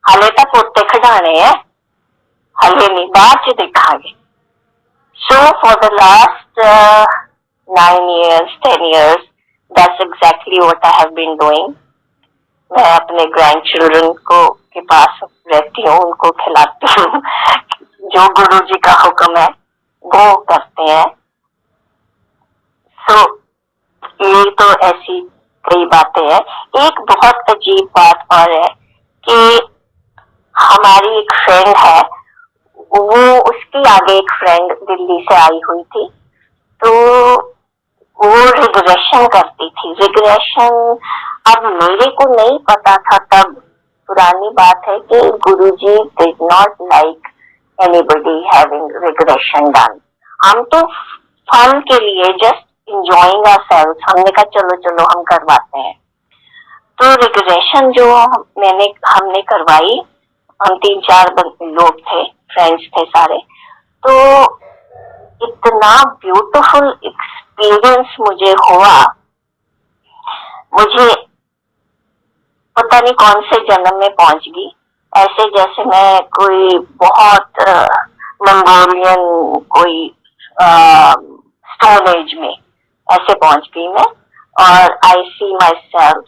हाले तो पोते खिडाने हैं, हाले नहीं, बाद च देखांगे। So for the last 9 years, 10 years, that's exactly what I have been doing. मैं अपने ग्रैंड चिल्ड्रन को के पास रहती हूँ, उनको खिलाती हूँ। जो गुरु जी का हुक्म है वो करते हैं। So ये तो ऐसी कई बातें हैं। एक बहुत अजीब बात और है कि हमारी एक फ्रेंड है, वो उसकी आगे एक फ्रेंड दिल्ली से आई हुई थी, तो वो रिग्रेशन करती थी। रिग्रेशन अब मेरे को नहीं पता था तब, पुरानी बात है कि Guruji did not like anybody having regression done. हम तो फन के लिए जस्ट इंजॉइंग आवरसेल्व्स, हमने कहा चलो चलो हम करवाते हैं। तो रिग्रेशन जो हमने करवाई, हम 3-4 लोग थे, फ्रेंड्स थे सारे, तो इतना ब्यूटीफुल एक्सपीरियंस मुझे हुआ। मुझे पता नहीं कौन से जन्म में पहुंच गई ऐसे जैसे मैं कोई बहुत मंगोलियन कोई स्टोन एज में ऐसे पहुंच गई मैं, और I see myself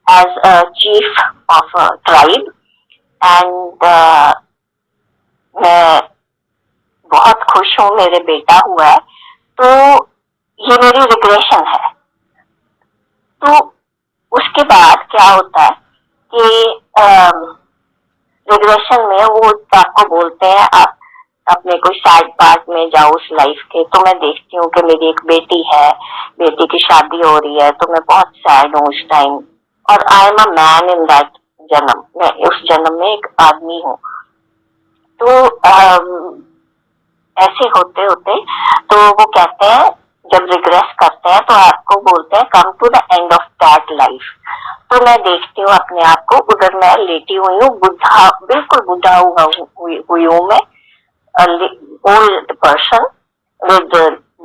as a chief of a tribe, and मैं बहुत खुश हूँ, मेरे बेटा हुआ है, तो ये मेरी रिग्रेशन है। तो उसके बाद क्या होता है कि रिग्रेशन में वो आपको बोलते हैं आप अपने कोई सैड पार्ट में जाओ उस लाइफ के। तो मैं देखती हूँ कि मेरी एक बेटी है, बेटी की शादी हो रही है, तो मैं बहुत सैड हूँ उस टाइम, और आई am a man in that जन्म, मैं उस जन्म में एक आदमी हूँ। तो ऐसे होते होते तो वो कहते हैं जब रिग्रेस करते हैं तो आपको बोलते हैं come to the end of that life. तो मैं देखती हूँ अपने आप को, उधर मैं लेटी हुई हूँ, बुढ़ा, बिल्कुल बुढ़ा हुई हूँ मैं, old person with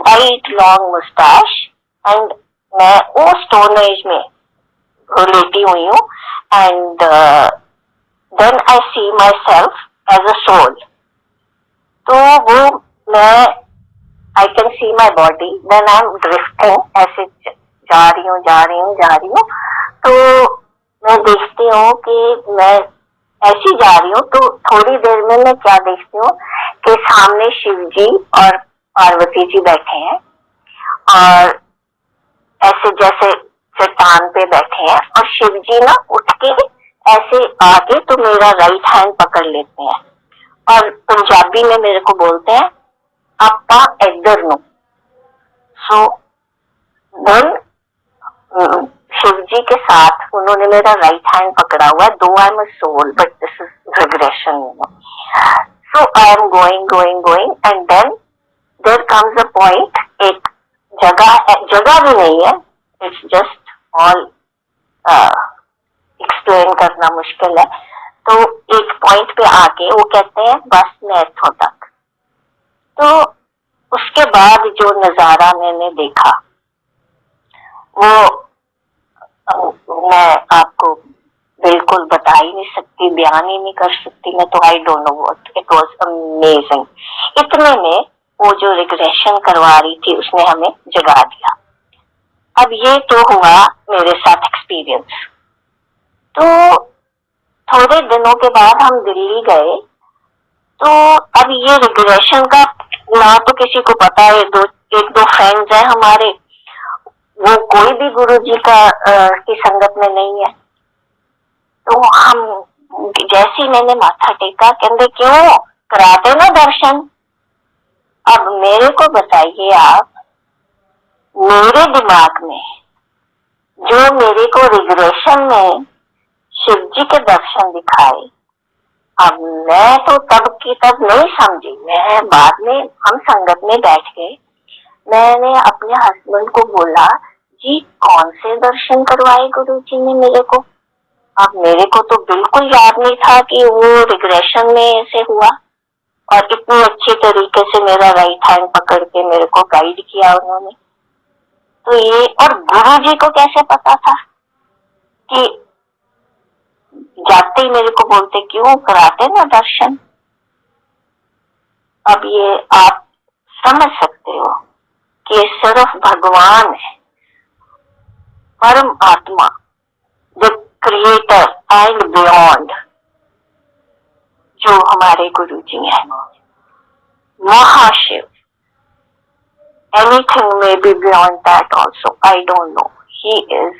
white long moustache, and मैं वो स्टोन एज में लेटी हुई हूँ, and then I see myself as a soul. तो वो मैं I can see my body, then I am drifting, ऐसे जा रही हूँ। तो मैं देखती हूँ कि मैं ऐसी जा रही हूँ, तो थोड़ी देर में मैं क्या देखती हूँ कि सामने शिव जी और पार्वती जी बैठे हैं, और ऐसे जैसे चट्टान पे बैठे हैं, और शिव जी ना उठ के ऐसे आगे तो मेरा राइट हैंड पकड़ लेते हैं, और पंजाबी में मेरे को बोलते हैं आपा इधर नो। सो देन शिव जी के साथ उन्होंने मेरा राइट हैंड पकड़ा हुआ है, though I am a soul but this is regression, you know. So I am going and then there comes a point, एक जगह भी नहीं है, इट्स जस्ट ऑल एक्सप्लेन करना मुश्किल है। तो एक पॉइंट पे आके वो कहते हैं बस मैं इत्थों तक। तो उसके बाद जो नजारा मैंने देखा वो मैं आपको बिल्कुल बता ही नहीं सकती, बयान ही नहीं कर सकती मैं, तो आई don't know what, it was amazing. इतने में वो जो रिग्रेशन करवा रही थी उसने हमें जगा दिया। अब ये तो हुआ मेरे साथ एक्सपीरियंस। तो थोड़े दिनों के बाद हम दिल्ली गए, तो अब ये रिग्रेशन का ना तो किसी को पता है, एक दो फ्रेंड्स हैं हमारे, वो कोई भी गुरुजी की संगत में नहीं है। तो हम जैसे ही मैंने माथा टेका, कहते क्यों कराते ना दर्शन। अब मेरे को बताइए आप, मेरे दिमाग में जो मेरे को रिग्रेशन में शिव जी के दर्शन दिखाए, अब मैं तो तब की तब नहीं समझी। मैं बाद में हम संगत में बैठ गए, मैंने अपने हस्बैंड को बोला जी कौन से दर्शन करवाए गुरुजी ने मेरे को। अब मेरे को तो बिल्कुल याद नहीं था कि वो रिग्रेशन में से हुआ, और इतने अच्छे तरीके से मेरा राइट हैंड पकड़ के मेरे को गाइड किया उन्होंने। तो ये, और गुरुजी को कैसे पता था कि जाते ही मेरे को बोलते क्यों कराते ना दर्शन। अब ये आप समझ सकते हो कि सिर्फ भगवान है, परम आत्मा, द क्रिएटर एंड बियॉन्ड, जो हमारे गुरुजी हैं, महाशिव। Anything may be beyond that also. I don't know. He is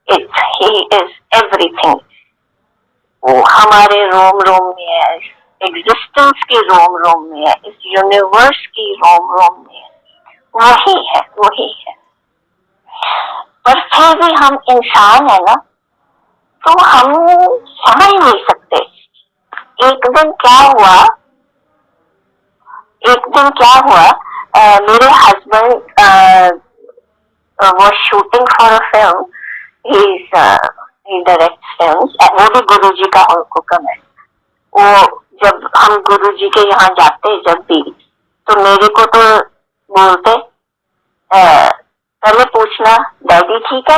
it. He is everything. वो हमारे रोम रोम में है, एग्जिस्टेंस के रोम रोम में है, इस यूनिवर्स की रोम रोम में है, वही है। पर फिर भी हम इंसान है ना, तो हम समझ नहीं सकते। एक दिन क्या हुआ, मेरे husband was shooting for a film. He directs films. वो भी गुरुजी का हुक्म है। वो जब हम गुरुजी के यहाँ जाते जब भी, तो मेरे को तो बोलते पहले पूछना डैडी ठीक है,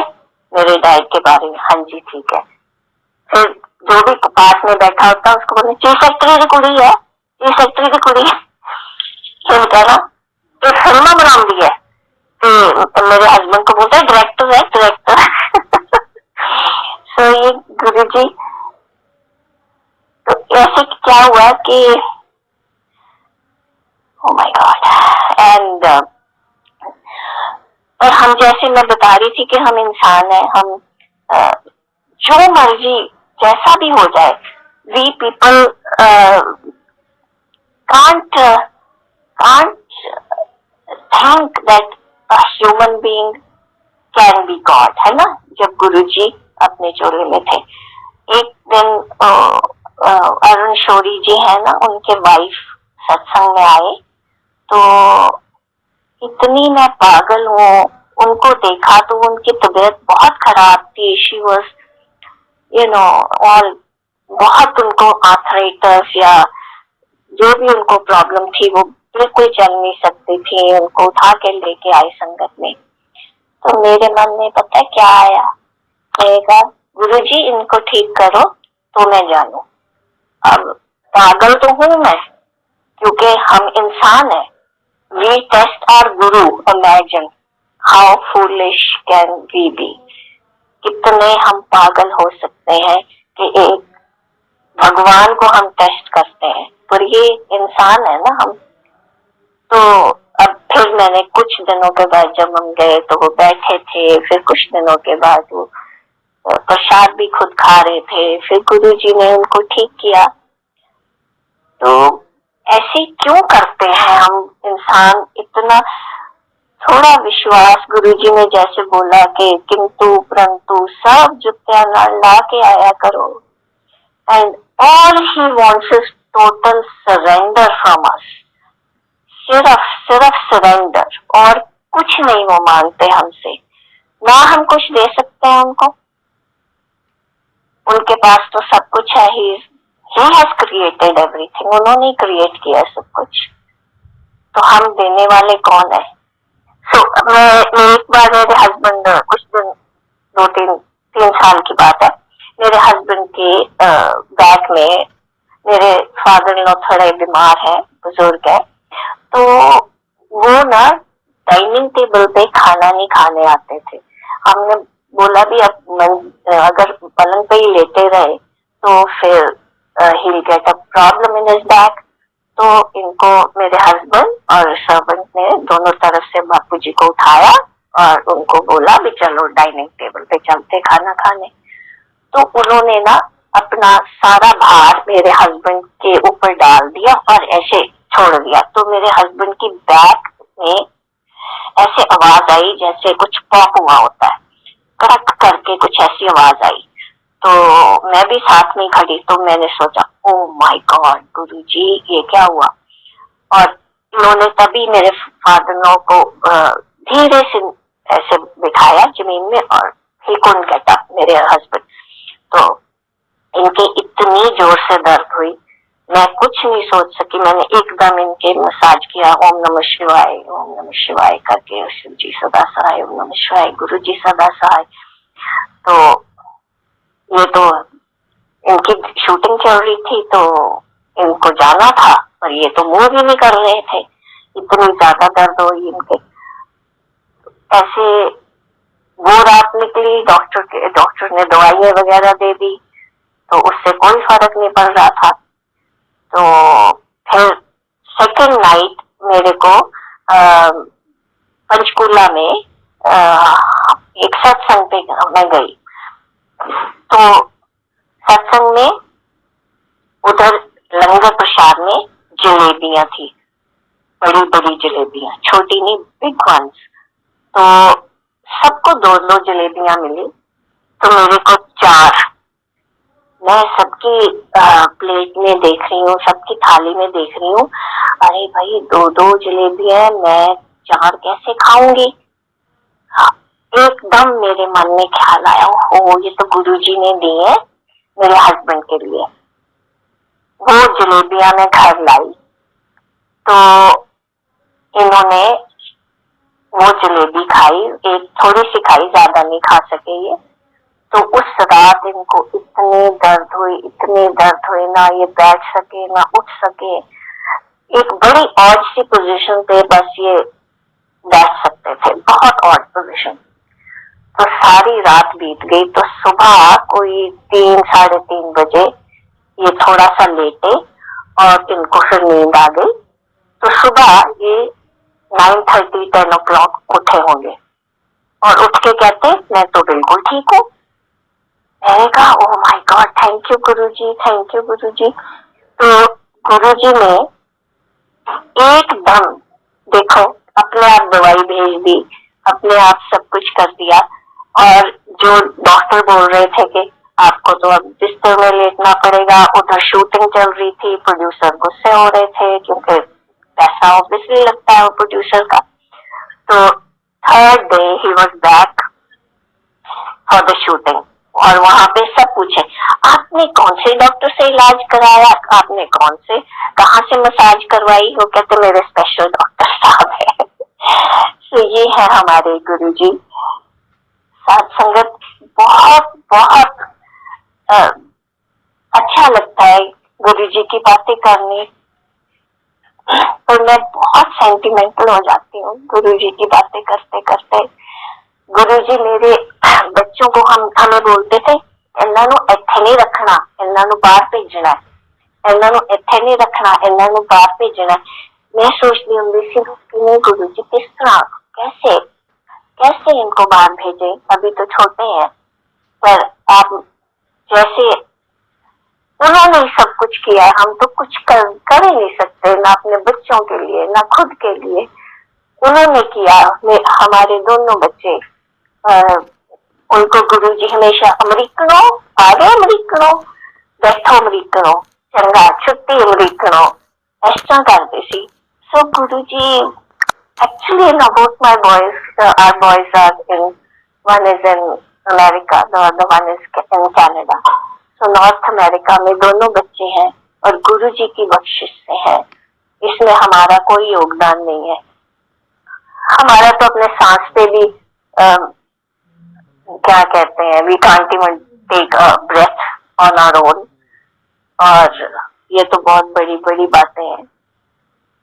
मेरे डैड के बारे में, हाँ जी ठीक है। फिर जो भी पास में बैठा होता उसको बोले चीफ सेक्रेटरी की कुड़ी है, चीफ सेक्रेटरी की कुड़ी है। फिर कहना एक फिल्म बनाऊंगी है, तो मेरे हस्बैंड को बोलते डायरेक्टर है, डायरेक्टर। सो ये गुरु जी, तो ऐसे क्या हुआ कि ओ माय गॉड, एंड और हम, जैसे मैं बता रही थी कि हम इंसान हैं, हम जो मर्जी जैसा भी हो जाए, we people can't think that a human being can be God, है ना। जब गुरुजी अपने चोले में थे, एक दिन अरुण शोरी जी है ना, उनके वाइफ सत्संग में आए, तो इतनी मैं पागल हूँ, उनको देखा तो उनकी तबीयत बहुत खराब थी, शी वॉज ऑल, बहुत उनको आर्थराइटिस या जो भी उनको प्रॉब्लम थी, वो बिल्कुल चल नहीं सकती थी, उनको उठा के लेके आई संगत में। तो मेरे मन में पता है क्या आया, मैंने कहा गुरुजी इनको ठीक करो तो मैं जानू। अब पागल तो हूं मैं, क्योंकि हम इंसान हैं, we test our guru, imagine how foolish can we be, कितने हम पागल हो सकते हैं कि एक भगवान को हम टेस्ट करते हैं, पर ये इंसान है ना हम। तो अब फिर मैंने कुछ दिनों के बाद जब हम गए तो वो बैठे थे, फिर कुछ दिनों के बाद वो प्रसाद भी खुद खा रहे थे, फिर गुरु जी ने उनको ठीक किया। तो ऐसे क्यों करते हैं हम इंसान इतना, थोड़ा विश्वास, गुरुजी ने जैसे बोला कि किंतु परंतु सब जुत्तियां ला के आया करो, and all he wants is total surrender from us, सिर्फ सिर्फ सरेंडर, और कुछ नहीं वो मांगते हमसे, ना हम कुछ दे सकते हैं उनको, उनके पास तो सब कुछ है, ही हैज क्रिएटेड एवरीथिंग, उन्होंने क्रिएट किया सब कुछ, तो हम देने वाले कौन है। सो मैं एक बार मेरे हस्बैंड, कुछ दिन, 2-3 साल की बात है, मेरे हस्बैंड के बैक में, मेरे फादर इन लॉ थोड़े बीमार है, बुजुर्ग है, तो वो ना डाइनिंग टेबल पे खाना नहीं खाने आते थे। हमने बोला भी अब अगर पलंग पे ही लेटे रहे तो फिर he get a problem in his back. तो इनको मेरे हस्बैंड और सर्वेंट ने दोनों तरफ से बापू जी को उठाया और उनको बोला भी चलो डाइनिंग टेबल पे चलते खाना खाने। तो उन्होंने ना अपना सारा भार मेरे हस्बैंड के ऊपर डाल दिया और ऐसे छोड़ दिया। तो मेरे हस्बैंड की बैक में ऐसे आवाज आई जैसे कुछ पॉप हुआ होता है, कड़क करके कुछ ऐसी आवाज आई। तो मैं भी साथ में खड़ी, तो मैंने सोचा ओ माय गॉड गुरुजी ये क्या हुआ। और इन्होंने तभी मेरे फादर इन लॉ को धीरे से ऐसे बिठाया जमीन में, और ही कुडंट गेट अप, मेरे हस्बैंड। तो इनके इतनी जोर से दर्द हुई, मैं कुछ नहीं सोच सकी, मैंने एकदम इनके मसाज किया, ओम नमः शिवाय करके, शिव जी सदा सहाय, ओम नमः शिवाय, गुरु जी सदा सहाय। तो ये तो इनकी शूटिंग चल रही थी तो इनको जाना था, पर ये तो मूव भी नहीं कर रहे थे, इतनी ज्यादा दर्द हुई इनके। ऐसे वो रात निकली, डॉक्टर ने दवाइयां वगैरह दे दी, तो उससे कोई फर्क नहीं पड़ रहा था। तो फिर सेकेंड नाइट मेरे को पंचकूला में एक सत्संग पे मैं गई। तो सत्संग में उधर लंगर प्रसाद में जलेबियां थी, बड़ी बड़ी जलेबियां, छोटी नहीं, बिग वंस। तो सबको 2-2 जलेबियां मिली, तो मेरे को 4। मैं सबकी प्लेट में देख रही हूँ, सबकी थाली में देख रही हूँ, अरे भाई 2-2 जलेबियां, मैं 4 कैसे खाऊंगी। एकदम मेरे मन में ख्याल आया, हो ये तो गुरुजी ने दी है मेरे हस्बैंड के लिए। वो जलेबियां मैं घर लाई, तो इन्होंने वो जलेबी खाई, एक थोड़ी सी खाई, ज्यादा नहीं खा सके ये। तो उस रात इनको इतनी दर्द हुई, ना ये बैठ सके ना उठ सके। एक बड़ी ऑड सी पोजीशन पे बस ये बैठ सकते थे, बहुत ऑड पोजीशन। तो सारी रात बीत गई, तो सुबह कोई 3-3:30 बजे ये थोड़ा सा लेटे और इनको फिर नींद आ गई। तो सुबह ये 9:30-10 o'clock उठे होंगे और उठ के कहते मैं तो बिल्कुल ठीक हूँ। मैंने कहा oh my god, thank you Guruji, thank you Guruji. तो गुरुजी ने एकदम देखो अपने आप दवाई भेज दी, अपने आप सब कुछ कर दिया। और जो डॉक्टर बोल रहे थे कि आपको तो अब बिस्तर में लेटना पड़ेगा, उधर शूटिंग चल रही थी, प्रोड्यूसर गुस्से हो रहे थे क्योंकि पैसा ऑब्वियसली लगता है प्रोड्यूसर का। तो third day he was back for the shooting और वहां पे सब पूछे आपने कौन से डॉक्टर से इलाज कराया, आपने कहाँ से मसाज करवाई। वो कहते मेरे स्पेशल डॉक्टर साहब है। तो ये है हमारे गुरुजी। साथ संगत बहुत बहुत अच्छा लगता है गुरुजी की बातें करनी, और मैं बहुत सेंटिमेंटल हो जाती हूँ गुरुजी की बातें करते करते। गुरुजी मेरे बच्चों को हमें बोलते थे इन्हां नूं इत्थे नहीं रखना, इन्हां नूं बाहर भेजना है, इन्हां नूं इत्थे नहीं रखना, इन्हां नूं बाहर भेजना है। मैं सोचती हूँ कि गुरुजी किस तरह कैसे इनको बाहर भेजे, अभी तो छोटे हैं। पर आप जैसे उन्होंने सब कुछ किया, हम तो कुछ कर ही नहीं सकते, ना अपने बच्चों के लिए ना खुद के लिए। उन्होंने किया। हमारे दोनों बच्चे उनको गुरुजी हमेशा अमरीकनो आ गए, अमरीकनो बैठो, अमरीकनो चंगा छुट्टी, अमरीकनो इस तरह करते सी। सो गुरुजी actually no, both my boys are in, one is in America, the other one is in Canada. So North America में दोनों बच्चे हैं और गुरुजी की बख्शिश से है, इसमें हमारा कोई योगदान नहीं है। हमारा तो अपने सांस पे भी क्या कहते हैं, we can't even take a breath on our own, और ये तो बहुत बड़ी बड़ी बातें हैं।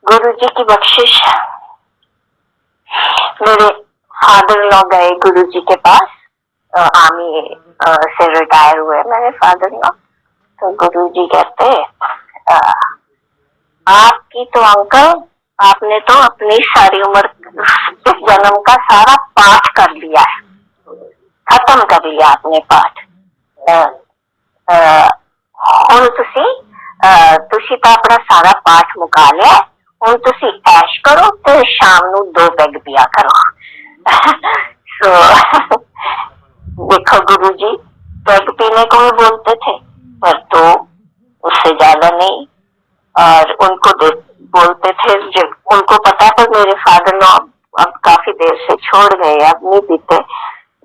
गुरुजी की बख्शिश। मेरे फादर लॉ गए गुरुजी के पास, आर्मी से रिटायर हुए मेरे फादर लॉ। तो गुरुजी कहते आपकी तो अंकल, आपने तो अपनी सारी उम्र इस जन्म का सारा पाठ कर लिया है, खत्म कर लिया आपने पाठ। ਹੁਣ ਤੁਸੀਂ ਤਾਂ ਆਪਣਾ ਸਾਰਾ ਪਾਠ ਮੁਕਾ ਲਿਆ, ਹੁਣ ਤੁਸੀਂ ऐश करो तो शाम ਨੂੰ 2 ਪੈਗ पिया करो। सो देखो गुरुजी पैग पीने को भी बोलते थे, पर तो उससे ज्यादा नहीं। और उनको बोलते थे, जब उनको पता था मेरे फादर लॉ अब काफी देर से छोड़ गए, अब नहीं पीते,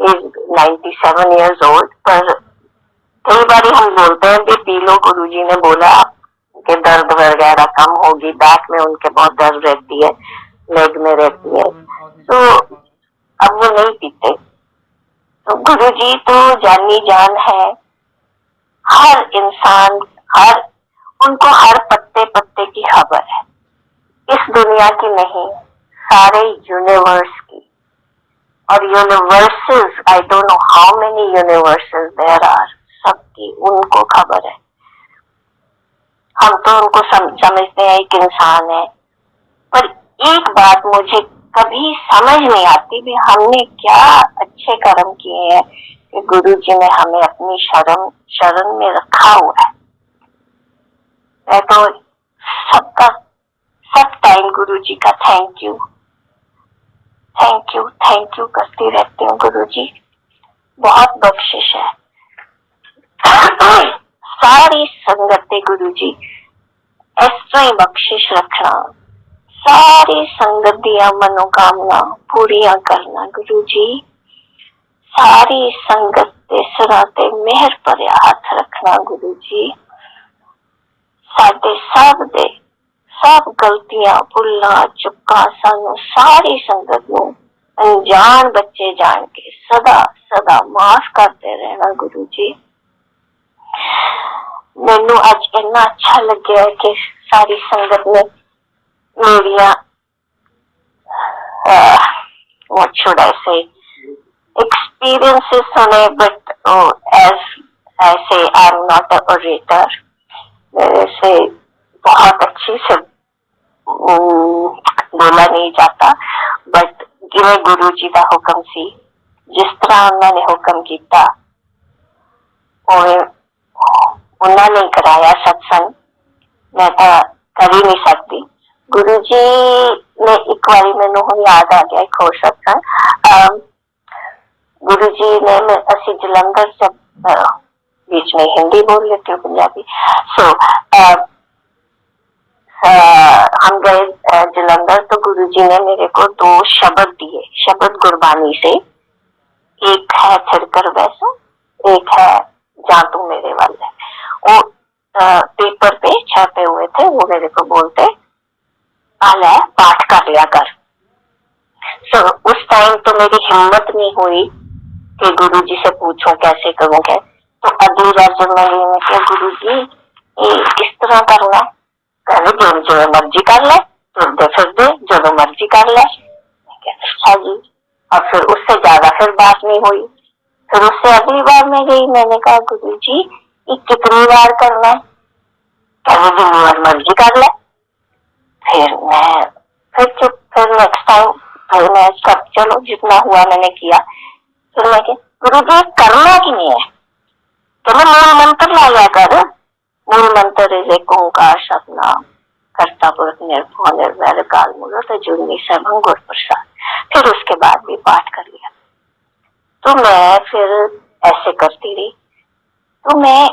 इज 97 years old। पर कई बार हम बोलते हैं कि पी लो, गुरुजी ने बोला कि दर्द वगैरह कम होगी, बैक में उनके बहुत दर्द रहती है, लेग में रहती है, तो अब वो नहीं पीते। तो गुरुजी तो जानी जान है, हर इंसान उनको हर पत्ते पत्ते की खबर है, इस दुनिया की नहीं, सारे यूनिवर्स की। और universes, I don't know how many universes there are, सबकी उनको खबर है। हम तो उनको समझते हैं एक इंसान है, पर एक बात मुझे कभी समझ नहीं आती भी हमने क्या अच्छे कर्म किए हैं कि गुरुजी ने हमें अपनी शरण में रखा हुआ है। मैं तो सब टाइम गुरुजी का थैंक यू करती रहती हूँ। गुरुजी बहुत बख्शिश है। सारी संगतें गुरुजी इस तरह ही बख्शिश रखना, सारी संगत दिया मनोकामना पूरियां करना गुरुजी, सारी संगत दे सिरां ते मेहर भरिया हथ रखना गुरुजी, साडे सब गलतियां भुल्लां चुक्कां सानू सारी संगत नू अनजान बच्चे जान के सदा सदा माफ करते रहना गुरु जी। मैनू अज इन्ना अच्छा लग्या है कि सारी संगत ने मेरिया what should I say experiences सुने, but as I say I'm not a orator, मेरे से बहुत अच्छी से बोला नहीं जाता, बट जिवें गुरु जी का हुक्म सी, जिस तरह उन्होंने हुक्म किया उन्होंने कराया सत्संग, मैं तो कर ही नहीं सकती। गुरु जी ने एक बारी मैनू हम याद आ गया एक होर सत्संग, गुरु जी ने असी जलंधर से बीच में हिंदी बोल लेती हूँ पंजाबी, सो हम गए जलंधर, तो गुरु जी ने मेरे को 2 शब्द दिए, शब्द गुरबानी से, एक है फिर कर वैसा, एक है जा तू मेरे वाल है। वो पेपर पे छपे हुए थे, वो मेरे को बोलते आला पाठ कर लिया कर। सो उस टाइम तो मेरी हिम्मत नहीं हुई कि गुरु जी से पूछूं कैसे करूंगे, तो अगली बार जब मैंने कहा गुरु जी ये किस तरह करना, कहने जो मर्जी कर ले, तुरदे फिरदे जो मर्जी कर ले। अच्छा जी, और फिर उससे ज्यादा फिर बात नहीं हुई। फिर उससे अगली बार मैं गई, मैंने कहा गुरु जी ये कितनी बार करना है, कहने जितनी बार मर्जी कर ले। फिर मैं फिर चुप, फिर नेक्स्ट टाइम फिर मैं सब चलो जितना हुआ मैंने किया। फिर मैं गुरु जी करना कि नहीं है, तो मैं मूल मंत्र लाया कर, मूल मंत्र एक ओंकार सतनाम करता पुरख निर्भय निर्वैर काल मूलत अजूनी सैभं गुर प्रसाद। फिर उसके बाद भी पाठ कर लिया। तो मैं फिर ऐसे करती रही। तो मैं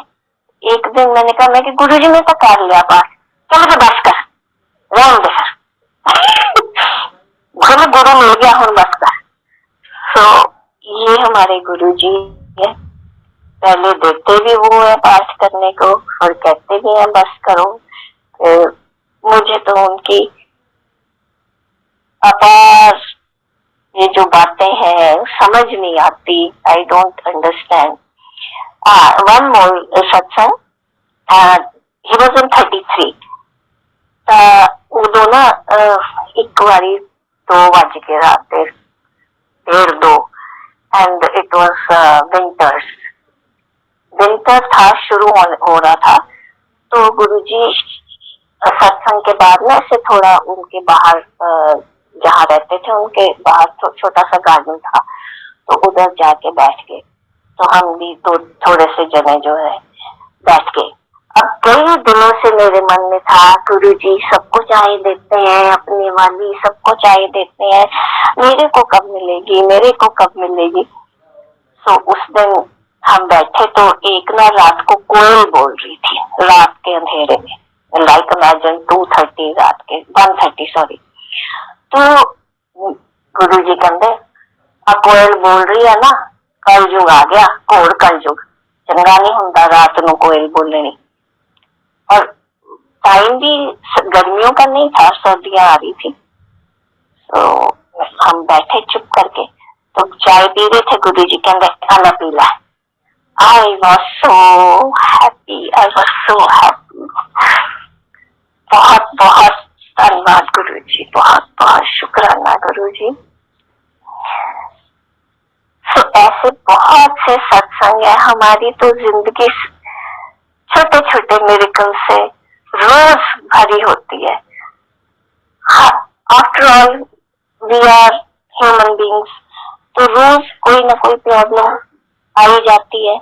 एक दिन मैंने कहा मैं कि गुरु जी ने तो कर लिया पाठ, चलो तो बस कर, रहने दे फिर गुरु मिल गया हूँ बस कर। तो ये हमारे गुरु जी है, पहले देते भी वो है पाठ करने को और कहते भी हैं बस करो। मुझे तो उनकी अपार ये जो बातें हैं समझ नहीं आती, I don't understand. One more सत्संग, ही वाज इन 33, उदो ना एक बारी 2 बज के रात 1:30 एंड इट वाज विंटर था, शुरू हो रहा था। तो गुरुजी सत्संग के बाद में से थोड़ा उनके बाहर जहाँ रहते थे उनके बाहर छोटा सा गार्डन था, तो उधर जाके बैठ गए। तो हम भी तो थोड़े से जने जो है बैठ गए। अब कई दिनों से मेरे मन में था गुरुजी सबको चाय देते हैं, अपनी वाली सबको चाय देते हैं, मेरे को कब मिलेगी, मेरे को कब मिलेगी। तो उस दिन हम बैठे तो एक ना रात को कोयल बोल रही थी, रात के अंधेरे में, लाइक इमेजिन 2:30 रात के 1:30 सॉरी। तो गुरु जी कहते कोयल बोल रही है ना, कलयुग आ गया, घोर कलयुग, चंगा नहीं होता रात को कोयल बोलनी। और टाइम भी गर्मियों का नहीं था, सर्दियां आ रही थी। तो हम बैठे चुप करके, तो चाय पी रहे थे, गुरु जी कहते खाना पी ला। I was so happy, I was so happy। बहुत बहुत धन्यवाद गुरु जी, बहुत बहुत शुक्राना गुरु जी। तो ऐसे बहुत से सत्संग है, हमारी तो जिंदगी छोटे छोटे मिरेकल से रोज भरी होती है। After all we are human beings, तो रोज कोई ना कोई प्रॉब्लम आई जाती है,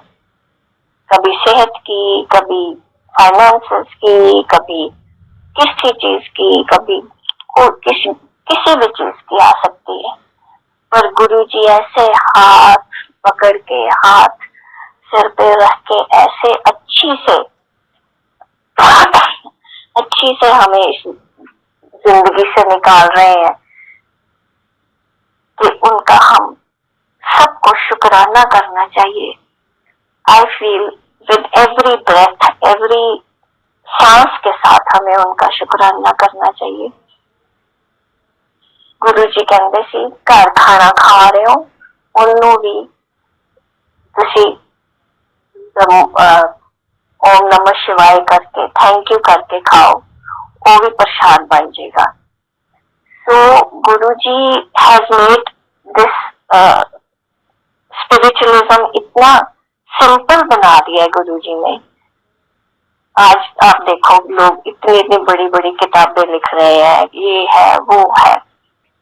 कभी सेहत की, कभी फाइनेंसेस की, कभी किसी चीज की, कभी किसी भी चीज की आ सकती है। पर गुरुजी ऐसे हाथ पकड़ के, हाथ सिर पे रख के ऐसे अच्छी से हमें इस जिंदगी से निकाल रहे हैं कि उनका हम सबको शुक्राना करना चाहिए। I feel with every breath, every सांस के साथ हमें उनका शुक्राना करना चाहिए। ਗੁਰੂ ਜੀ ਕਹਿੰਦੇ ਸੀ ਘਰ ਖਾਣਾ ਖਾ ਰਹੇ ਹੋ ਉਹਨੂੰ ਵੀ ਤੁਸੀਂ ओम नमः शिवाय करके थैंक यू करके खाओ, वो भी प्रसाद बन जाएगा। So Guru Ji has made this spiritualism इतना सिंपल बना दिया है गुरु जी ने। आज आप देखो लोग इतनी इतनी बड़ी बड़ी किताबें लिख रहे हैं, ये है वो है।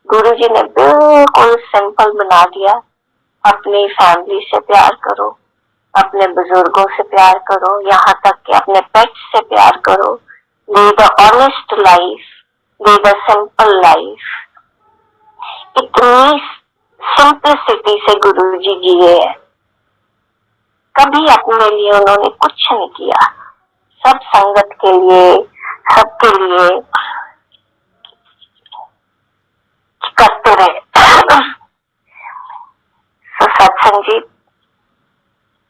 गुरु जी ने बिल्कुल सिंपल बना दिया। अपनी फैमिली से प्यार करो, अपने बुजुर्गों से प्यार करो, यहाँ तक कि अपने पेट्स से प्यार करो। Lead a honest life, lead a simple life. इतनी सिंपलिसिटी से गुरु जी जिए हैं। कभी अपने लिए उन्होंने कुछ नहीं किया, सब संगत के लिए, सबके लिए करते रहे। तो सत्संग जी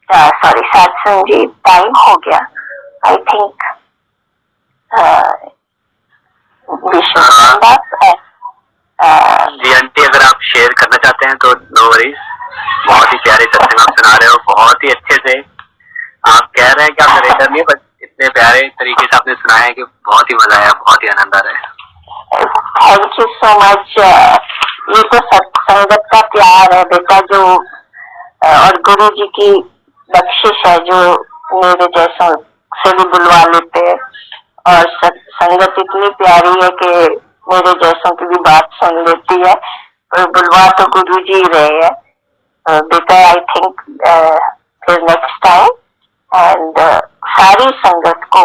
सत्संग जी टाइम हो गया। आई थिंक जी आंटी, अगर आप शेयर करना चाहते हैं तो नो वरीज। बहुत ही प्यारे सत्संग आप सुना रहे हो, बहुत ही अच्छे से। आप कह रहे हैं कि आप नरेटर नहीं, बस इतने प्यारे तरीके से आपने सुनाया है कि बहुत ही मजा आया, बहुत ही आनंद आ रहा है। Thank you so much. ये तो संगत का प्यार है बेटा, जो और गुरु जी की बख्शिश है जो मेरे जैसों से भी बुलवा लेते हैं। और संगत इतनी प्यारी है कि मेरे जैसों की भी बात सुन लेती है, और बुलवा तो गुरु जी रहे हैं। बेटा आई थिंक फिर नेक्स्ट टाइम। एंड सारी संगत को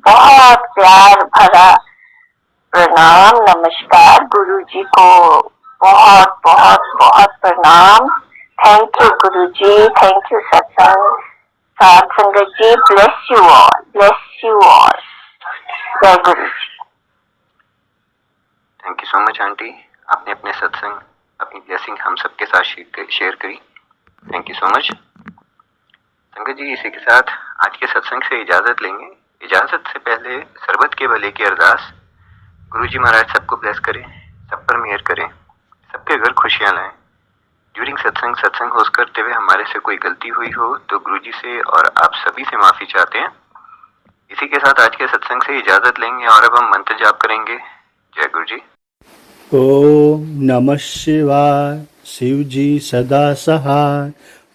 बहुत प्यार भरा प्रणाम, नमस्कार। गुरु जी को बहुत बहुत बहुत प्रणाम। Thank you Guru ji, thank you सत्संग साथ संगत जी। Bless you all, bless you all. जय Guru ji. Thank you so much aunty, आपने अपने सत्संग, अपनी ब्लेसिंग हम सबके साथ शेयर करी। Thank you so much. संगत जी, इसी के साथ आज के सत्संग से इजाजत लेंगे। इजाजत से पहले सरबत के भले की अरदास। गुरु जी महाराज सबको ब्लेस करें, सब पर मेहर करें, सबके घर खुशियां लाएं। ड्यूरिंग सत्संग होस्ट करते हुए हमारे से कोई गलती हुई हो तो गुरु जी से और आप सभी से माफी चाहते हैं। इसी के साथ आज के सत्संग से इजाजत लेंगे और अब हम मंत्र जाप करेंगे। जय गुरु जी। ओम नमः शिवाय। शिव जी सदा सहाय।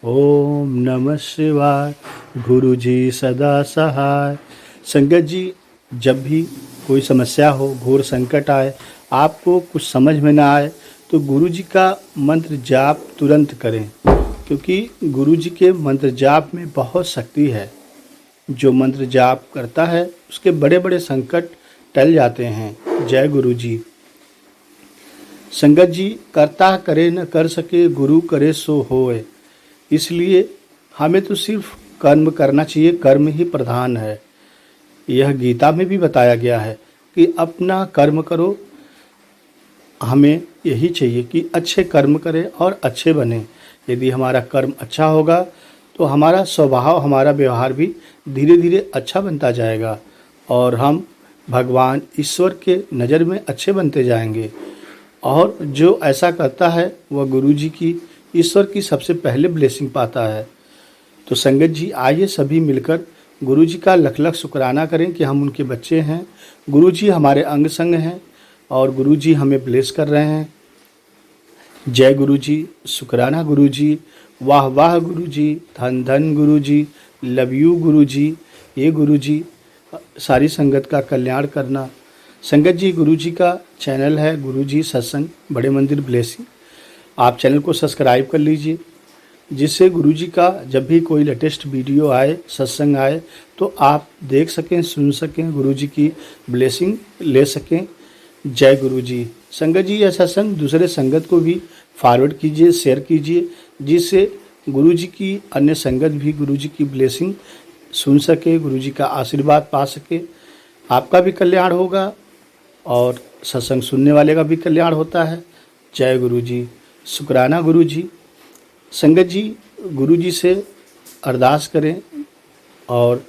ओम नमः शिवाय। गुरु जी सदा सहाय। संगत जी, जब भी कोई समस्या हो, घोर संकट आए, आपको कुछ समझ में ना आए, तो गुरु जी का मंत्र जाप तुरंत करें, क्योंकि गुरु जी के मंत्र जाप में बहुत शक्ति है। जो मंत्र जाप करता है उसके बड़े बड़े संकट टल जाते हैं। जय गुरु जी। संगत जी, करता करे न कर सके, गुरु करे सो होए। इसलिए हमें तो सिर्फ कर्म करना चाहिए, कर्म ही प्रधान है। यह गीता में भी बताया गया है कि अपना कर्म करो। हमें यही चाहिए कि अच्छे कर्म करें और अच्छे बने। यदि हमारा कर्म अच्छा होगा तो हमारा स्वभाव, हमारा व्यवहार भी धीरे धीरे अच्छा बनता जाएगा और हम भगवान ईश्वर के नज़र में अच्छे बनते जाएंगे। और जो ऐसा करता है वह गुरु जी की, ईश्वर की सबसे पहले ब्लेसिंग पाता है। तो संगत जी, आइए सभी मिलकर गुरु जी का लख लख शुक्राना करें कि हम उनके बच्चे हैं। गुरु जी हमारे अंग संग हैं और गुरु जी हमें ब्लेस कर रहे हैं। जय गुरु जी, शुक्राना गुरु जी, वाह वाह गुरु जी, धन धन गुरु जी, लव यू गुरु जी। ये गुरु जी सारी संगत का कल्याण करना। संगत जी, गुरु जी का चैनल है गुरु जी सत्संग बड़े मंदिर ब्लेसिंग। आप चैनल को सब्सक्राइब कर लीजिए, जिससे गुरु जी का जब भी कोई लेटेस्ट वीडियो आए, सत्संग आए, तो आप देख सकें, सुन सकें, गुरु जी की ब्लेसिंग ले सकें। जय गुरु जी। संगत जी, यह सत्संग दूसरे संगत को भी फॉरवर्ड कीजिए, शेयर कीजिए, जिससे गुरु जी की अन्य संगत भी गुरु जी की ब्लेसिंग सुन सके, गुरु जी का आशीर्वाद पा सके। आपका भी कल्याण होगा और सत्संग सुनने वाले का भी कल्याण होता है। जय गुरु जी, शुक्राना गुरु जी। संगत जी, गुरु जी से अरदास करें और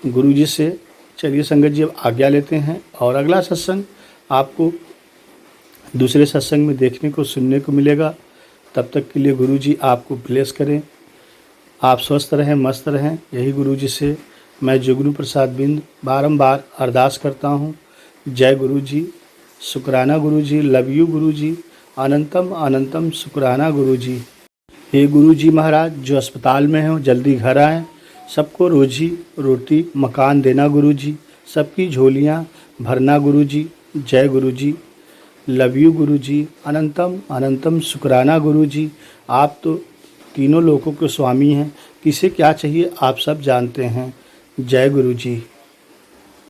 गुरु जी से चलिए संगत जी अब आज्ञा लेते हैं और अगला सत्संग आपको दूसरे सत्संग में देखने को सुनने को मिलेगा। तब तक के लिए गुरु जी आपको ब्लेस करें, आप स्वस्थ रहें, मस्त रहें। यही गुरु जी से मैं जुगनू प्रसाद बिंद बारंबार अरदास करता हूँ। जय गुरु जी, शुक्राना गुरु जी, लव यू गुरु जी, अनंतम अनंतम शुक्राना गुरु जी। हे गुरु जी महाराज, जो अस्पताल में हो जल्दी घर आएँ, सबको रोजी रोटी मकान देना गुरु जी, सबकी झोलियाँ भरना गुरु जी। जय गुरु जी, लव यू गुरु जी, अनंतम अनंतम शुक्राना गुरु जी। आप तो तीनों लोकों के स्वामी हैं, किसे क्या चाहिए आप सब जानते हैं। जय गुरु जी।